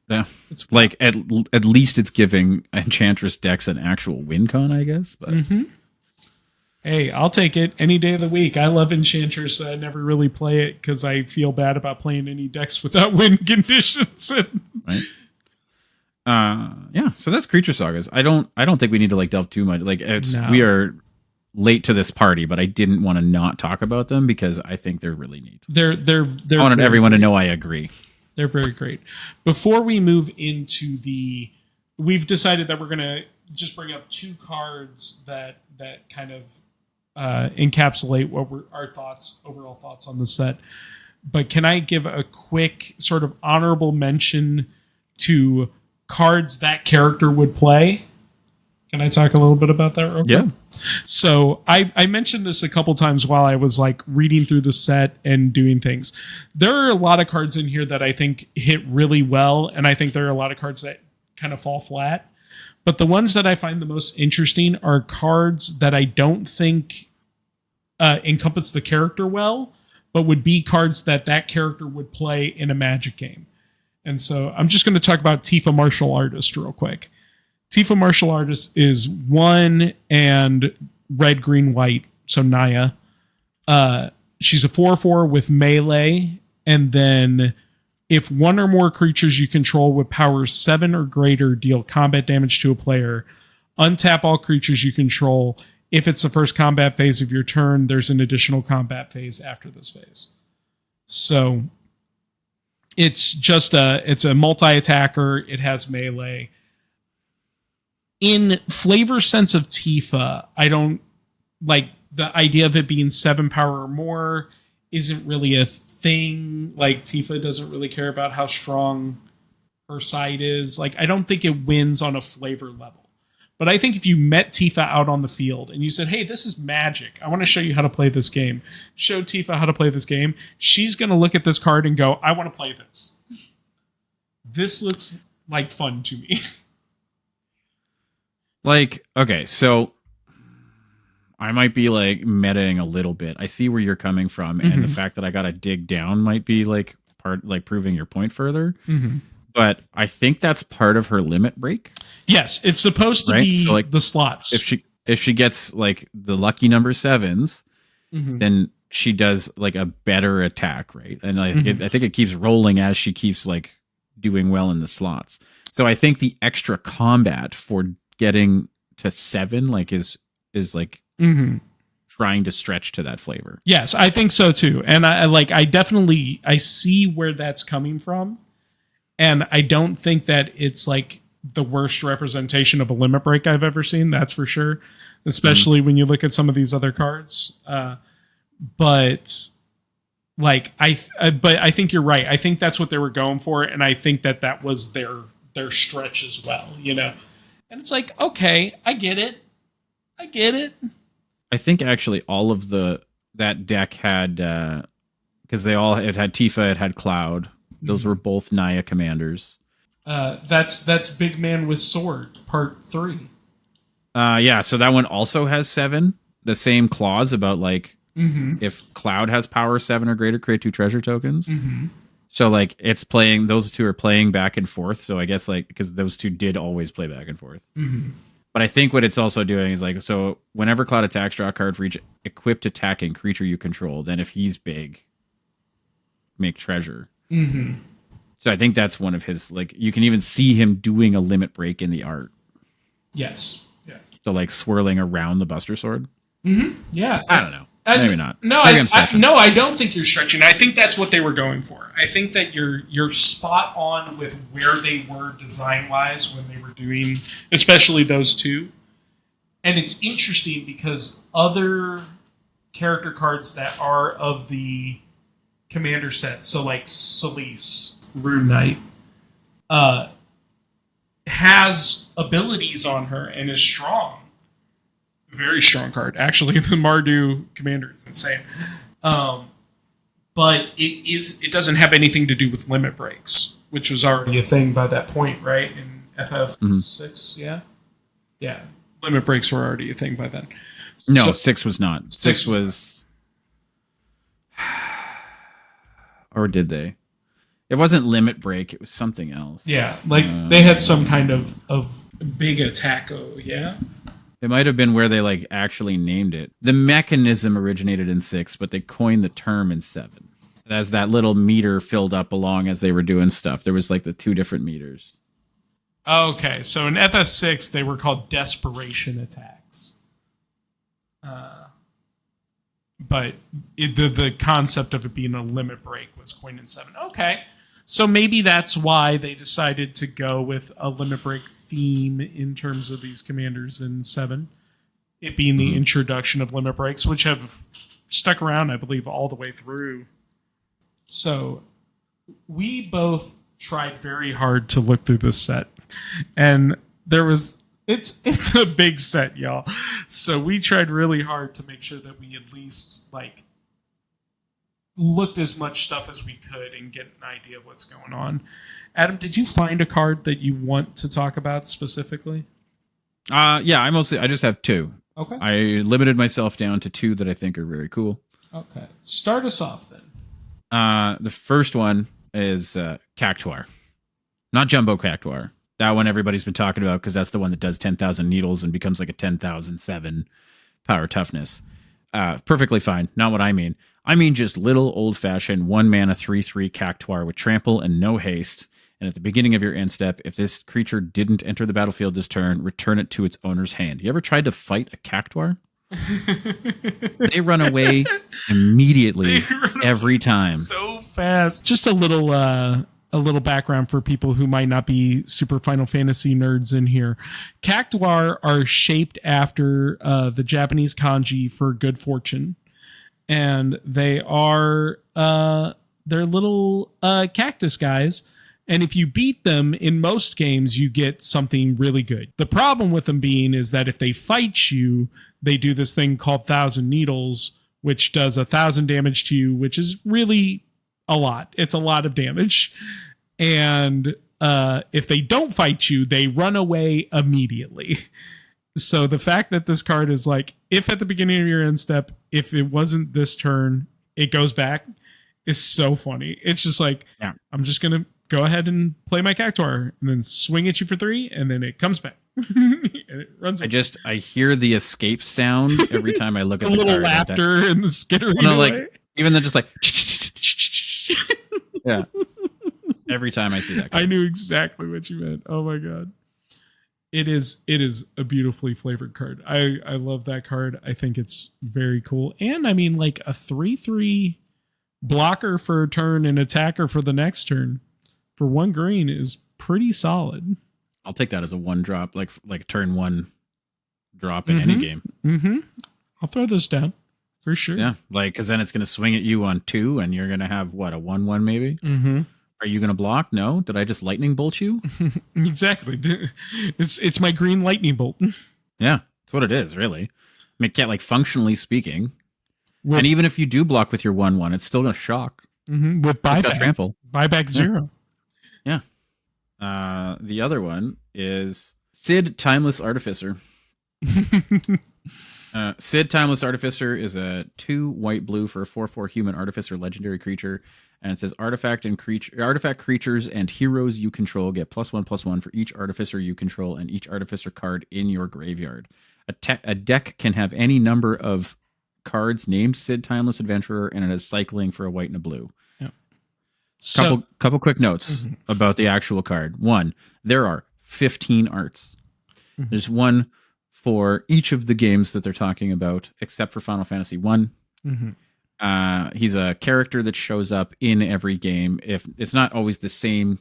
A: Yeah, it's like at least it's giving Enchantress decks an actual win con, I guess. But
B: hey, I'll take it any day of the week. I love Enchantress. I never really play it because I feel bad about playing any decks without win conditions.
A: Right. Yeah. So that's Creature Sagas. I don't think we need to like delve too much. Like we are late to this party, but I didn't want to not talk about them because I think they're really neat.
B: They're
A: I wanted everyone to know I agree.
B: They're very great. Before we move into we've decided that we're going to just bring up 2 cards that kind of encapsulate what our overall thoughts on the set. But can I give a quick sort of honorable mention to cards that character would play? Can I talk a little bit about that real quick?
A: Yeah.
B: So I mentioned this a couple times while I was like reading through the set and doing things. There are a lot of cards in here that I think hit really well, and I think there are a lot of cards that kind of fall flat. But the ones that I find the most interesting are cards that I don't think encompass the character well, but would be cards that character would play in a Magic game. And so I'm just going to talk about Tifa Martial Artist real quick. Tifa Martial Artist is 1 and red, green, white. So Naya. She's a 4/4 with melee. And then if 1 or more creatures you control with power 7 or greater deal combat damage to a player, untap all creatures you control. If it's the first combat phase of your turn, there's an additional combat phase after this phase. So it's a multi-attacker. It has melee. In flavor sense of Tifa, I don't like the idea of it being 7 power or more isn't really a thing. Like Tifa doesn't really care about how strong her side is. Like I don't think it wins on a flavor level. But I think if you met Tifa out on the field and you said, hey, this is Magic. I want to show you how to play this game. Show Tifa how to play this game. She's going to look at this card and go, I want to play this. This looks like fun to me.
A: Like, okay, so I might be like metaing a little bit. I see where you're coming from, and the fact that I got to dig down might be like proving your point further. But I think that's part of her limit break.
B: Yes, it's supposed to be so like the slots.
A: If she gets like the lucky number 7s, then she does like a better attack, right? And I think it keeps rolling as she keeps like doing well in the slots. So I think the extra combat for getting to 7 like is like trying to stretch to that flavor.
B: Yes, I think so too. And I definitely see where that's coming from. And I don't think that it's like the worst representation of a limit break I've ever seen. That's for sure. Especially when you look at some of these other cards. But I think you're right. I think that's what they were going for. And I think that was their stretch as well, you know? And it's like, okay, I get it.
A: I think actually all of that deck had, because it had Tifa, it had Cloud. Those were both Naya commanders.
B: That's Big Man with Sword, part 3.
A: Yeah, so that one also has 7. The same clause about like if Cloud has power 7 or greater, create 2 treasure tokens. So like it's playing, those two are playing back and forth. So I guess like because those two did always play back and forth.
B: Mm-hmm.
A: But I think what it's also doing is like, so whenever Cloud attacks, draw a card for each equipped attacking creature you control. Then if he's big, make treasure.
B: Mm-hmm.
A: So I think that's one of his, like, you can even see him doing a limit break in the art.
B: Yes. Yeah.
A: So like swirling around the Buster Sword.
B: Mm-hmm. Yeah.
A: I don't know. Maybe not.
B: No,
A: Maybe I'm stretching.
B: no, I don't think you're stretching. I think that's what they were going for. I think that you're spot on with where they were design wise when they were doing, especially those two. And it's interesting because other character cards that are of the commander set, so like Celise, Rune Knight, has abilities on her and is strong. Very strong card. Actually, the Mardu commander is insane. But it doesn't have anything to do with limit breaks, which was already a thing by that point, right? In FF6, yeah? Yeah. Limit breaks were already a thing by then.
A: No,
B: So-
A: 6 was not. 6 was. Or did they? It wasn't limit break. It was something else.
B: Yeah, like they had some kind of big attacko, yeah?
A: It might have been where they like actually named it. The mechanism originated in 6, but they coined the term in 7. As that little meter filled up along as they were doing stuff, there was like the 2 different meters.
B: Okay, so in FF6, they were called desperation attacks. But the concept of it being a limit break was coined in 7. Okay, so maybe that's why they decided to go with a limit break theme in terms of these commanders in 7. It being the introduction of limit breaks, which have stuck around, I believe, all the way through. So we both tried very hard to look through this set, and there was it's a big set, y'all. So we tried really hard to make sure that we at least like looked as much stuff as we could and get an idea of what's going on. Adam, did you find a card that you want to talk about specifically?
A: Yeah, I just have 2.
B: Okay.
A: I limited myself down to 2 that I think are very cool.
B: Okay. Start us off then.
A: The first one is Cactuar. Not Jumbo Cactuar. That one everybody's been talking about because that's the one that does 10,000 needles and becomes like a 10,007 power toughness. Perfectly fine. Not what I mean. I mean just little old-fashioned 1 mana 3/3 Cactuar with trample and no haste. And at the beginning of your end step, if this creature didn't enter the battlefield this turn, return it to its owner's hand. You ever tried to fight a Cactuar? They run away immediately every time.
B: So fast. Just a little background for people who might not be super Final Fantasy nerds in here. Cactuar are shaped after the Japanese kanji for good fortune, and they are they're little cactus guys. And if you beat them in most games, you get something really good. The problem with them being is that if they fight you, they do this thing called 1,000 Needles, which does 1,000 damage to you, which is really a lot. It's a lot of damage. And if they don't fight you, they run away immediately. So the fact that this card is like, if at the beginning of your end step, if it wasn't this turn, it goes back, is so funny. It's just like,
A: yeah.
B: I'm just going to go ahead and play my Cactuar and then swing at you for 3, and then it comes back. And it runs away.
A: I hear the escape sound every time I look at the
B: little
A: card.
B: laughter and the skittering away.
A: Like even then just like yeah. Every time I see that card.
B: I knew exactly what you meant. Oh my god. It is a beautifully flavored card. I love that card. I think it's very cool. And I mean, like a 3/3 blocker for a turn and attacker for the next turn for 1 green is pretty solid.
A: I'll take that as a 1 drop, like turn 1 drop in any game.
B: Mm-hmm. I'll throw this down for sure.
A: Yeah, like because then it's going to swing at you on 2, and you're going to have what, a 1/1 maybe.
B: Mm-hmm.
A: Are you going to block? No. Did I just lightning bolt you?
B: Exactly. It's my green lightning bolt.
A: Yeah, that's what it is, really. I mean, like functionally speaking, and even if you do block with your 1/1, it's still going to shock.
B: Mm-hmm. With buyback,
A: trample,
B: buyback 0.
A: Yeah. The other one is Sid, Timeless Artificer. Sid Timeless Artificer is a 2 white blue for a 4/4 human artificer legendary creature. And it says artifact creatures and heroes you control get +1/+1 for each artificer you control and each artificer card in your graveyard. A deck can have any number of cards named Sid Timeless Adventurer, and it is cycling for a white and a blue.
B: Yep. So,
A: couple quick notes about the actual card. One, there are 15 arts. There's one for each of the games that they're talking about, except for Final Fantasy 1. He's a character that shows up in every game. If it's not always the same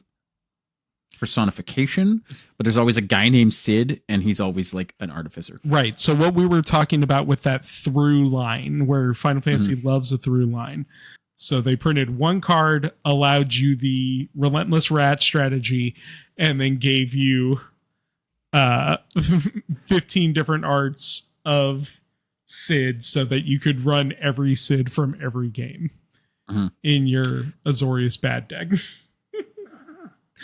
A: personification, but there's always a guy named Sid, and he's always like an artificer.
B: Right. So what we were talking about with that through line, where Final Fantasy loves a through line. So they printed one card, allowed you the Relentless Rat strategy, and then gave you 15 different arts of Sid so that you could run every Sid from every game in your Azorius bad deck.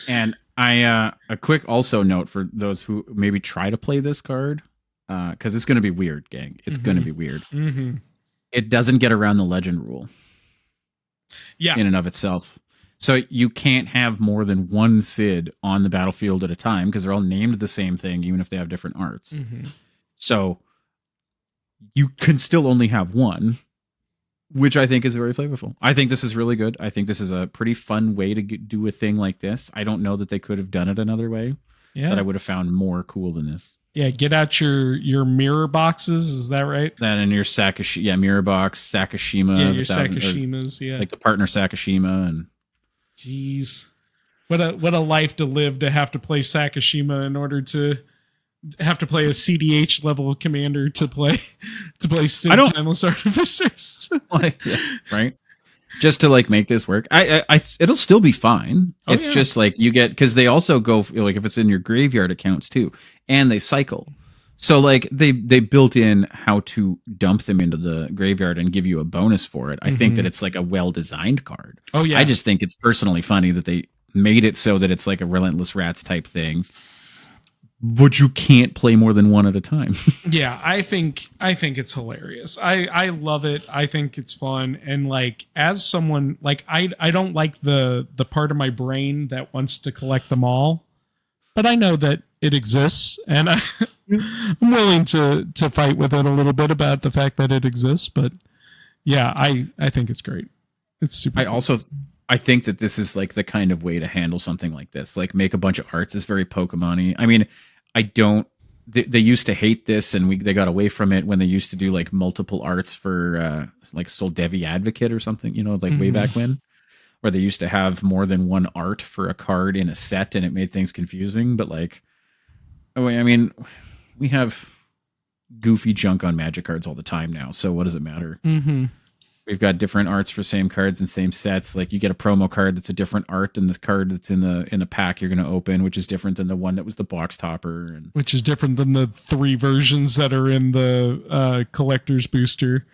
A: And a quick also note for those who maybe try to play this card, because it's going to be weird, gang. It's going to be weird. It doesn't get around the legend rule.
B: Yeah.
A: In and of itself. So you can't have more than one Sid on the battlefield at a time because they're all named the same thing, even if they have different arts. So you can still only have one, which I think is very flavorful. I think this is really good. I think this is a pretty fun way to do a thing like this. I don't know that they could have done it another way that I would have found more cool than this.
B: Yeah, get out your mirror boxes. Is that right?
A: That and your mirror box, Sakashima.
B: Yeah, your Sakashimas. Yeah,
A: like the partner Sakashima and.
B: Jeez, what a life to live to have to play Sakashima in order to have to play a CDH level commander to play Sid Timeless Artificers.
A: Right? Just to like make this work. I it'll still be fine. It's just like you get, because they also go like if it's in your graveyard accounts too, and they cycle. So like they built in how to dump them into the graveyard and give you a bonus for it. I think that it's like a well-designed card.
B: Oh yeah.
A: I just think it's personally funny that they made it so that it's like a Relentless Rats type thing. But you can't play more than one at a time.
B: Yeah, I think it's hilarious. I love it. I think it's fun. And like as someone like I don't like the part of my brain that wants to collect them all. But I know that it exists, and I'm willing to fight with it a little bit about the fact that it exists. But yeah, I think it's great. It's super cool.
A: I think that this is like the kind of way to handle something like this. Like make a bunch of arts is very Pokemon-y. I mean, they used to hate this, and they got away from it when they used to do like multiple arts for like Soldevi Advocate or something, like way back when. Where they used to have more than one art for a card in a set, and it made things confusing. But like, I mean, we have goofy junk on Magic cards all the time now. So what does it matter? We've got different arts for same cards and same sets. Like you get a promo card that's a different art than the card that's in the pack you're going to open, which is different than the one that was the box topper, and
B: which is different than the 3 versions that are in the collector's booster.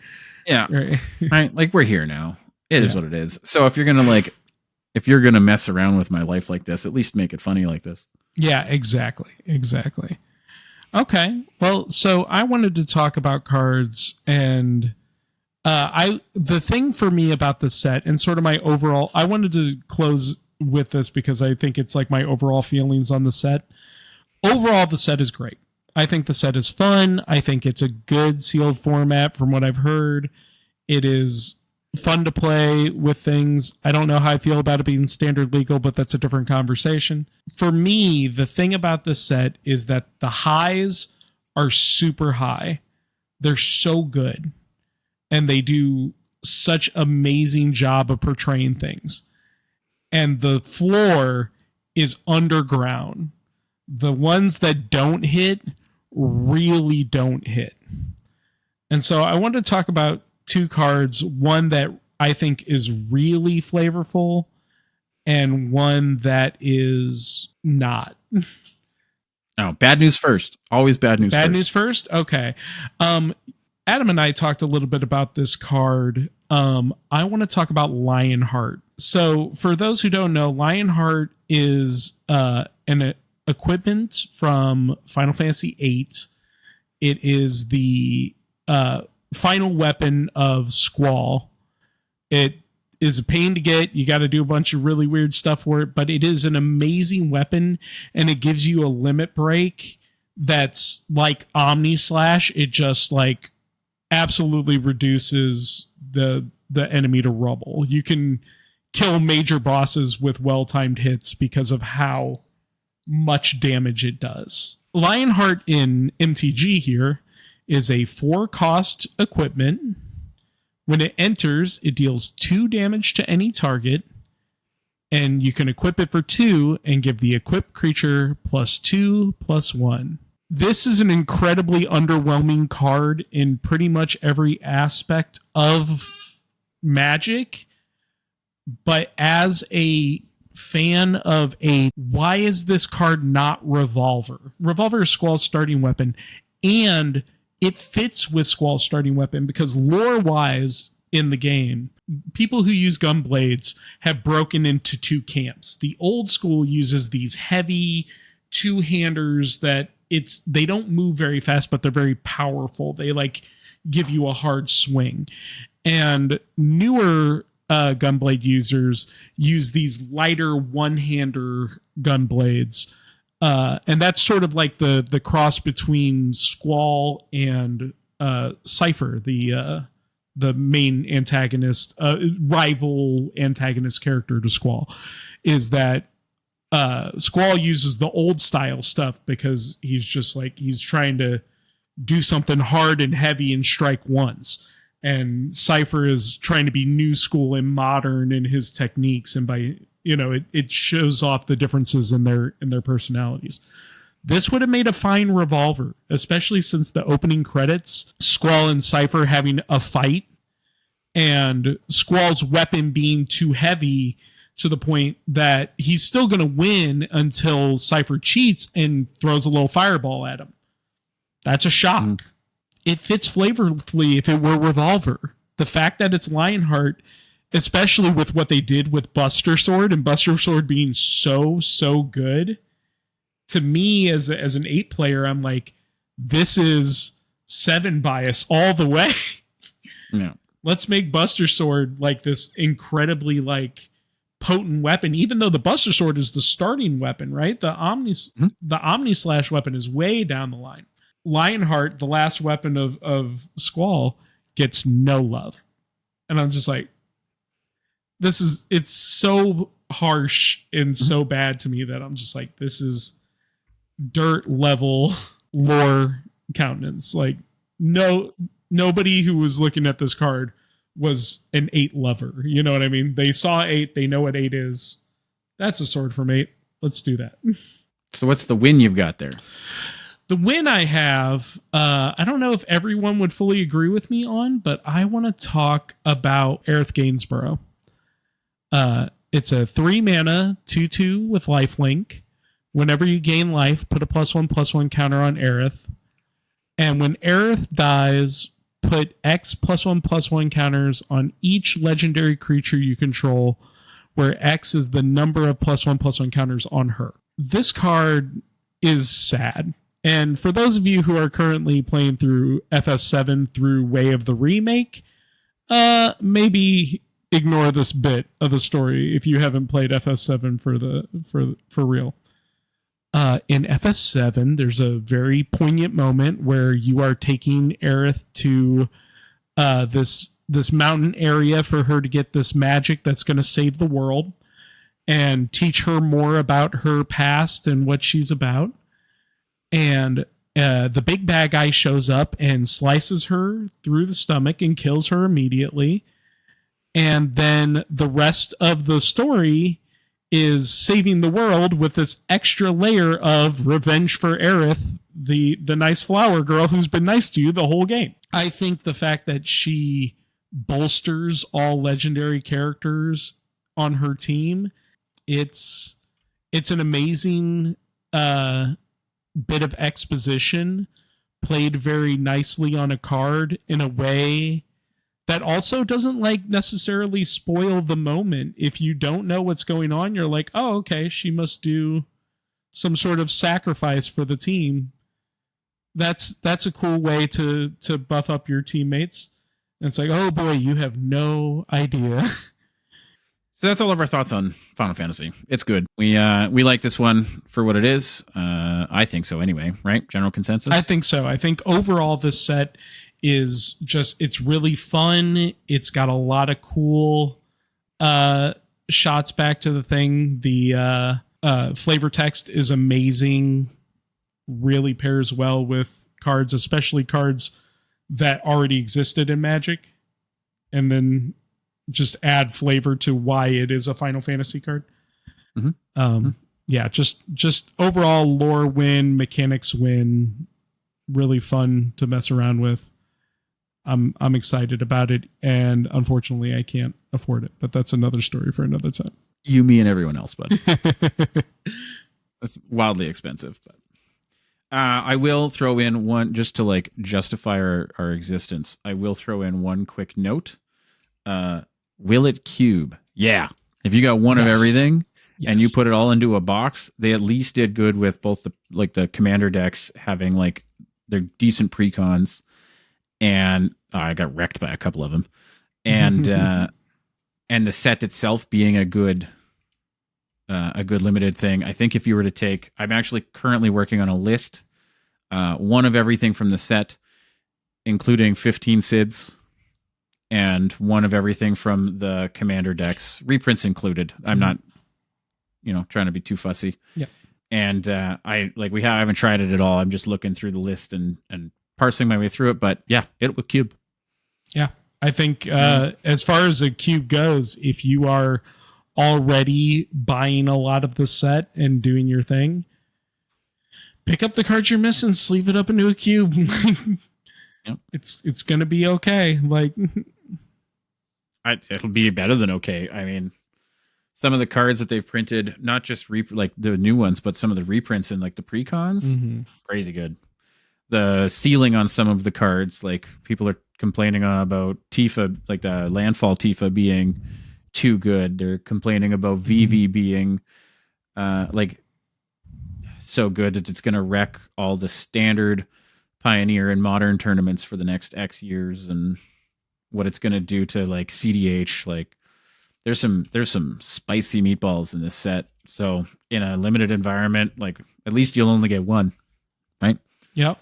A: Yeah, right. Like we're here now. It is what it is. So if you're gonna mess around with my life like this, at least make it funny like this.
B: Yeah, exactly. Okay. Well, so I wanted to talk about cards, and the thing for me about this set and sort of my overall, I wanted to close with this because I think it's like my overall feelings on the set. Overall, the set is great. I think the set is fun. I think it's a good sealed format from what I've heard. It is fun to play with things. I don't know how I feel about it being standard legal, but that's a different conversation. For me, the thing about this set is that the highs are super high. They're so good. And they do such amazing job of portraying things. And the floor is underground. The ones that don't hit really don't hit. And so I want to talk about 2 cards, one that I think is really flavorful and one that is not.
A: Oh, bad news first. Always bad news first.
B: Bad news first? Okay. Adam and I talked a little bit about this card. I want to talk about Lionheart. So for those who don't know, Lionheart is an equipment from Final Fantasy VIII. It is the final weapon of Squall. It is a pain to get. You got to do a bunch of really weird stuff for it, but it is an amazing weapon, and it gives you a limit break that's like Omni Slash. It just like absolutely reduces the enemy to rubble. You can kill major bosses with well-timed hits because of how much damage it does. Lionheart in MTG here is a 4-cost equipment. When it enters, it deals 2 damage to any target, and you can equip it for 2 and give the equipped creature +2/+1. This is an incredibly underwhelming card in pretty much every aspect of Magic, but as a fan of why is this card not Revolver? Revolver is Squall's starting weapon, and it fits with Squall's starting weapon because lore-wise in the game, people who use Gunblades have broken into 2 camps. The old school uses these heavy two-handers that they don't move very fast, but they're very powerful. They like give you a hard swing. And newer Gunblade users use these lighter one-hander Gunblades. And that's sort of like the cross between Squall and Cypher, the main antagonist, rival antagonist character to Squall, is that Squall uses the old style stuff because he's trying to do something hard and heavy and strike once. And Cypher is trying to be new school and modern in his techniques, and by it shows off the differences in their personalities. This would have made a fine Revolver, especially since the opening credits, Squall and Cypher having a fight, and Squall's weapon being too heavy to the point that he's still going to win until Cypher cheats and throws a little fireball at him. That's a shock. Mm. It fits flavorfully if it were Revolver. The fact that it's Lionheart, especially with what they did with Buster Sword, and Buster Sword being so good, to me as an 8 player, I'm like, this is 7 bias all the way.
A: Yeah.
B: Let's make Buster Sword like this incredibly like potent weapon, even though the Buster Sword is the starting weapon, right? The Omni Slash weapon is way down the line. Lionheart, the last weapon of Squall, gets no love. And I'm just like, it's so harsh and so bad to me that I'm just like, this is dirt level lore countenance. Like, nobody who was looking at this card was an 8 lover. You know what I mean? They saw 8, they know what 8 is. That's a sword from 8. Let's do that.
A: So what's the win you've got there?
B: The win I have, I don't know if everyone would fully agree with me on, but I want to talk about Aerith Gainsborough. It's a 3-mana 2/2 with lifelink. Whenever you gain life, put a +1/+1 counter on Aerith. And when Aerith dies, put X +1/+1 counters on each legendary creature you control, where X is the number of +1/+1 counters on her. This card is sad. And for those of you who are currently playing through FF7 through Way of the Remake, maybe ignore this bit of the story if you haven't played FF7 for real. In FF7, there's a very poignant moment where you are taking Aerith to this mountain area for her to get this magic that's going to save the world and teach her more about her past and what she's about. And the big bad guy shows up and slices her through the stomach and kills her immediately. And then the rest of the story is saving the world with this extra layer of revenge for Aerith, the nice flower girl who's been nice to you the whole game. I think the fact that she bolsters all legendary characters on her team, it's an amazing bit of exposition played very nicely on a card in a way that also doesn't like necessarily spoil the moment. If you don't know what's going on, you're like, oh, okay, she must do some sort of sacrifice for the team. that's a cool way to buff up your teammates. And it's like, oh boy, you have no idea.
A: So that's all of our thoughts on Final Fantasy. It's good. We like this one for what it is. I think so anyway, right? General consensus?
B: I think so. I think overall this set is just, it's really fun. It's got a lot of cool shots back to the thing. The flavor text is amazing. Really pairs well with cards, especially cards that already existed in Magic. And then just add flavor to why it is a Final Fantasy card. Yeah, just overall lore win, mechanics win, really fun to mess around with. I'm excited about it, and unfortunately, I can't afford it. But that's another story for another time.
A: You, me, and everyone else, bud. It's wildly expensive, but I will throw in one just to like justify our existence. I will throw in one quick note. Will it cube? Yeah. If you got one of everything and you put it all into a box, they at least did good with both the commander decks having like their decent precons, and I got wrecked by a couple of them, and and the set itself being a good limited thing. I think if you were to take, I'm actually currently working on a list, one of everything from the set, including 15 SIDS, and one of everything from the commander decks, reprints included. I'm not, trying to be too fussy.
B: Yeah.
A: And I haven't tried it at all. I'm just looking through the list and parsing my way through it. But yeah, it will cube.
B: Yeah, I think as far as a cube goes, if you are already buying a lot of the set and doing your thing, pick up the cards you're missing, sleeve it up into a cube.
A: Yep.
B: It's gonna be okay. Like,
A: it'll be better than okay. I mean, some of the cards that they've printed, not just like the new ones, but some of the reprints and like the precons, crazy good. The ceiling on some of the cards, like people are complaining about Tifa, like the Landfall Tifa being too good. They're complaining about Vivi being like so good that it's going to wreck all the standard Pioneer and Modern tournaments for the next X years, and what it's going to do to like CDH. Like there's some spicy meatballs in this set. So in a limited environment, like at least you'll only get one, right?
B: Yep.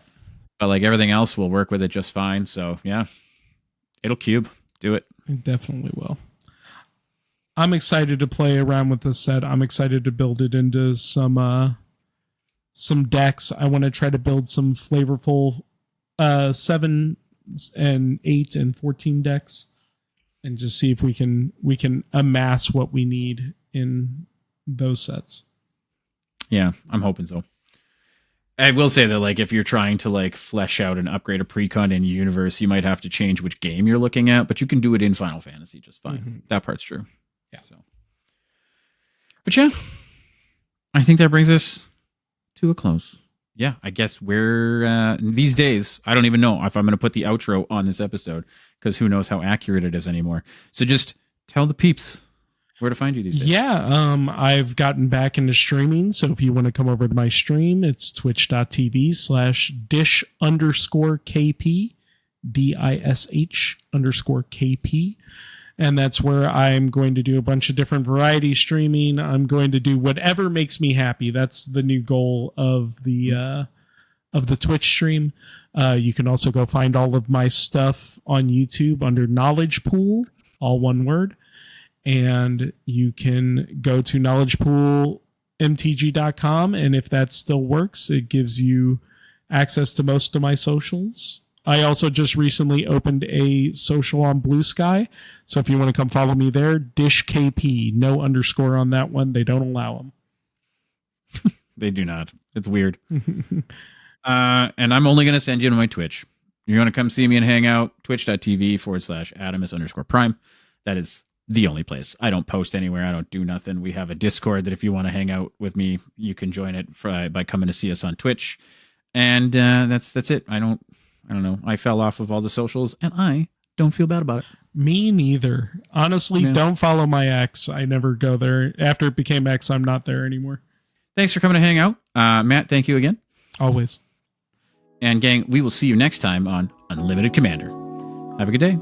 A: But like everything else will work with it just fine. So yeah, it'll cube. Do it.
B: It definitely will. I'm excited to play around with this set. I'm excited to build it into some decks. I want to try to build some flavorful 7 and 8 and 14 decks, and just see if we can amass what we need in those sets.
A: Yeah, I'm hoping so. I will say that like if you're trying to like flesh out and upgrade a precon in universe, you might have to change which game you're looking at, but you can do it in Final Fantasy just fine. That part's true.
B: Yeah.
A: So, but yeah, I think that brings us to a close. Yeah, I guess we're these days, I don't even know if I'm going to put the outro on this episode, because who knows how accurate it is anymore. So just tell the peeps where to find you these days.
B: Yeah, I've gotten back into streaming, so if you want to come over to my stream, it's twitch.tv/dish_KP, DISH_KP. And that's where I'm going to do a bunch of different variety streaming. I'm going to do whatever makes me happy. That's the new goal of the Twitch stream. You can also go find all of my stuff on YouTube under Knowledge Pool, all one word. And you can go to knowledgepoolmtg.com. And if that still works, it gives you access to most of my socials. I also just recently opened a social on Blue Sky. So if you want to come follow me there, DishKP, no underscore on that one. They don't allow them.
A: They do not. It's weird. And I'm only going to send you to my Twitch. You want to come see me and hang out? Twitch.tv/Adamus_Prime. That is the only place. I don't post anywhere. I don't do nothing. We have a Discord that if you want to hang out with me, you can join it by coming to see us on Twitch. And that's it. I don't know. I fell off of all the socials, and I don't feel bad about it.
B: Me neither. Honestly, Don't follow my ex. I never go there. After it became X, I'm not there anymore.
A: Thanks for coming to hang out. Matt, thank you again.
B: Always.
A: And gang, we will see you next time on Unlimited Commander. Have a good day.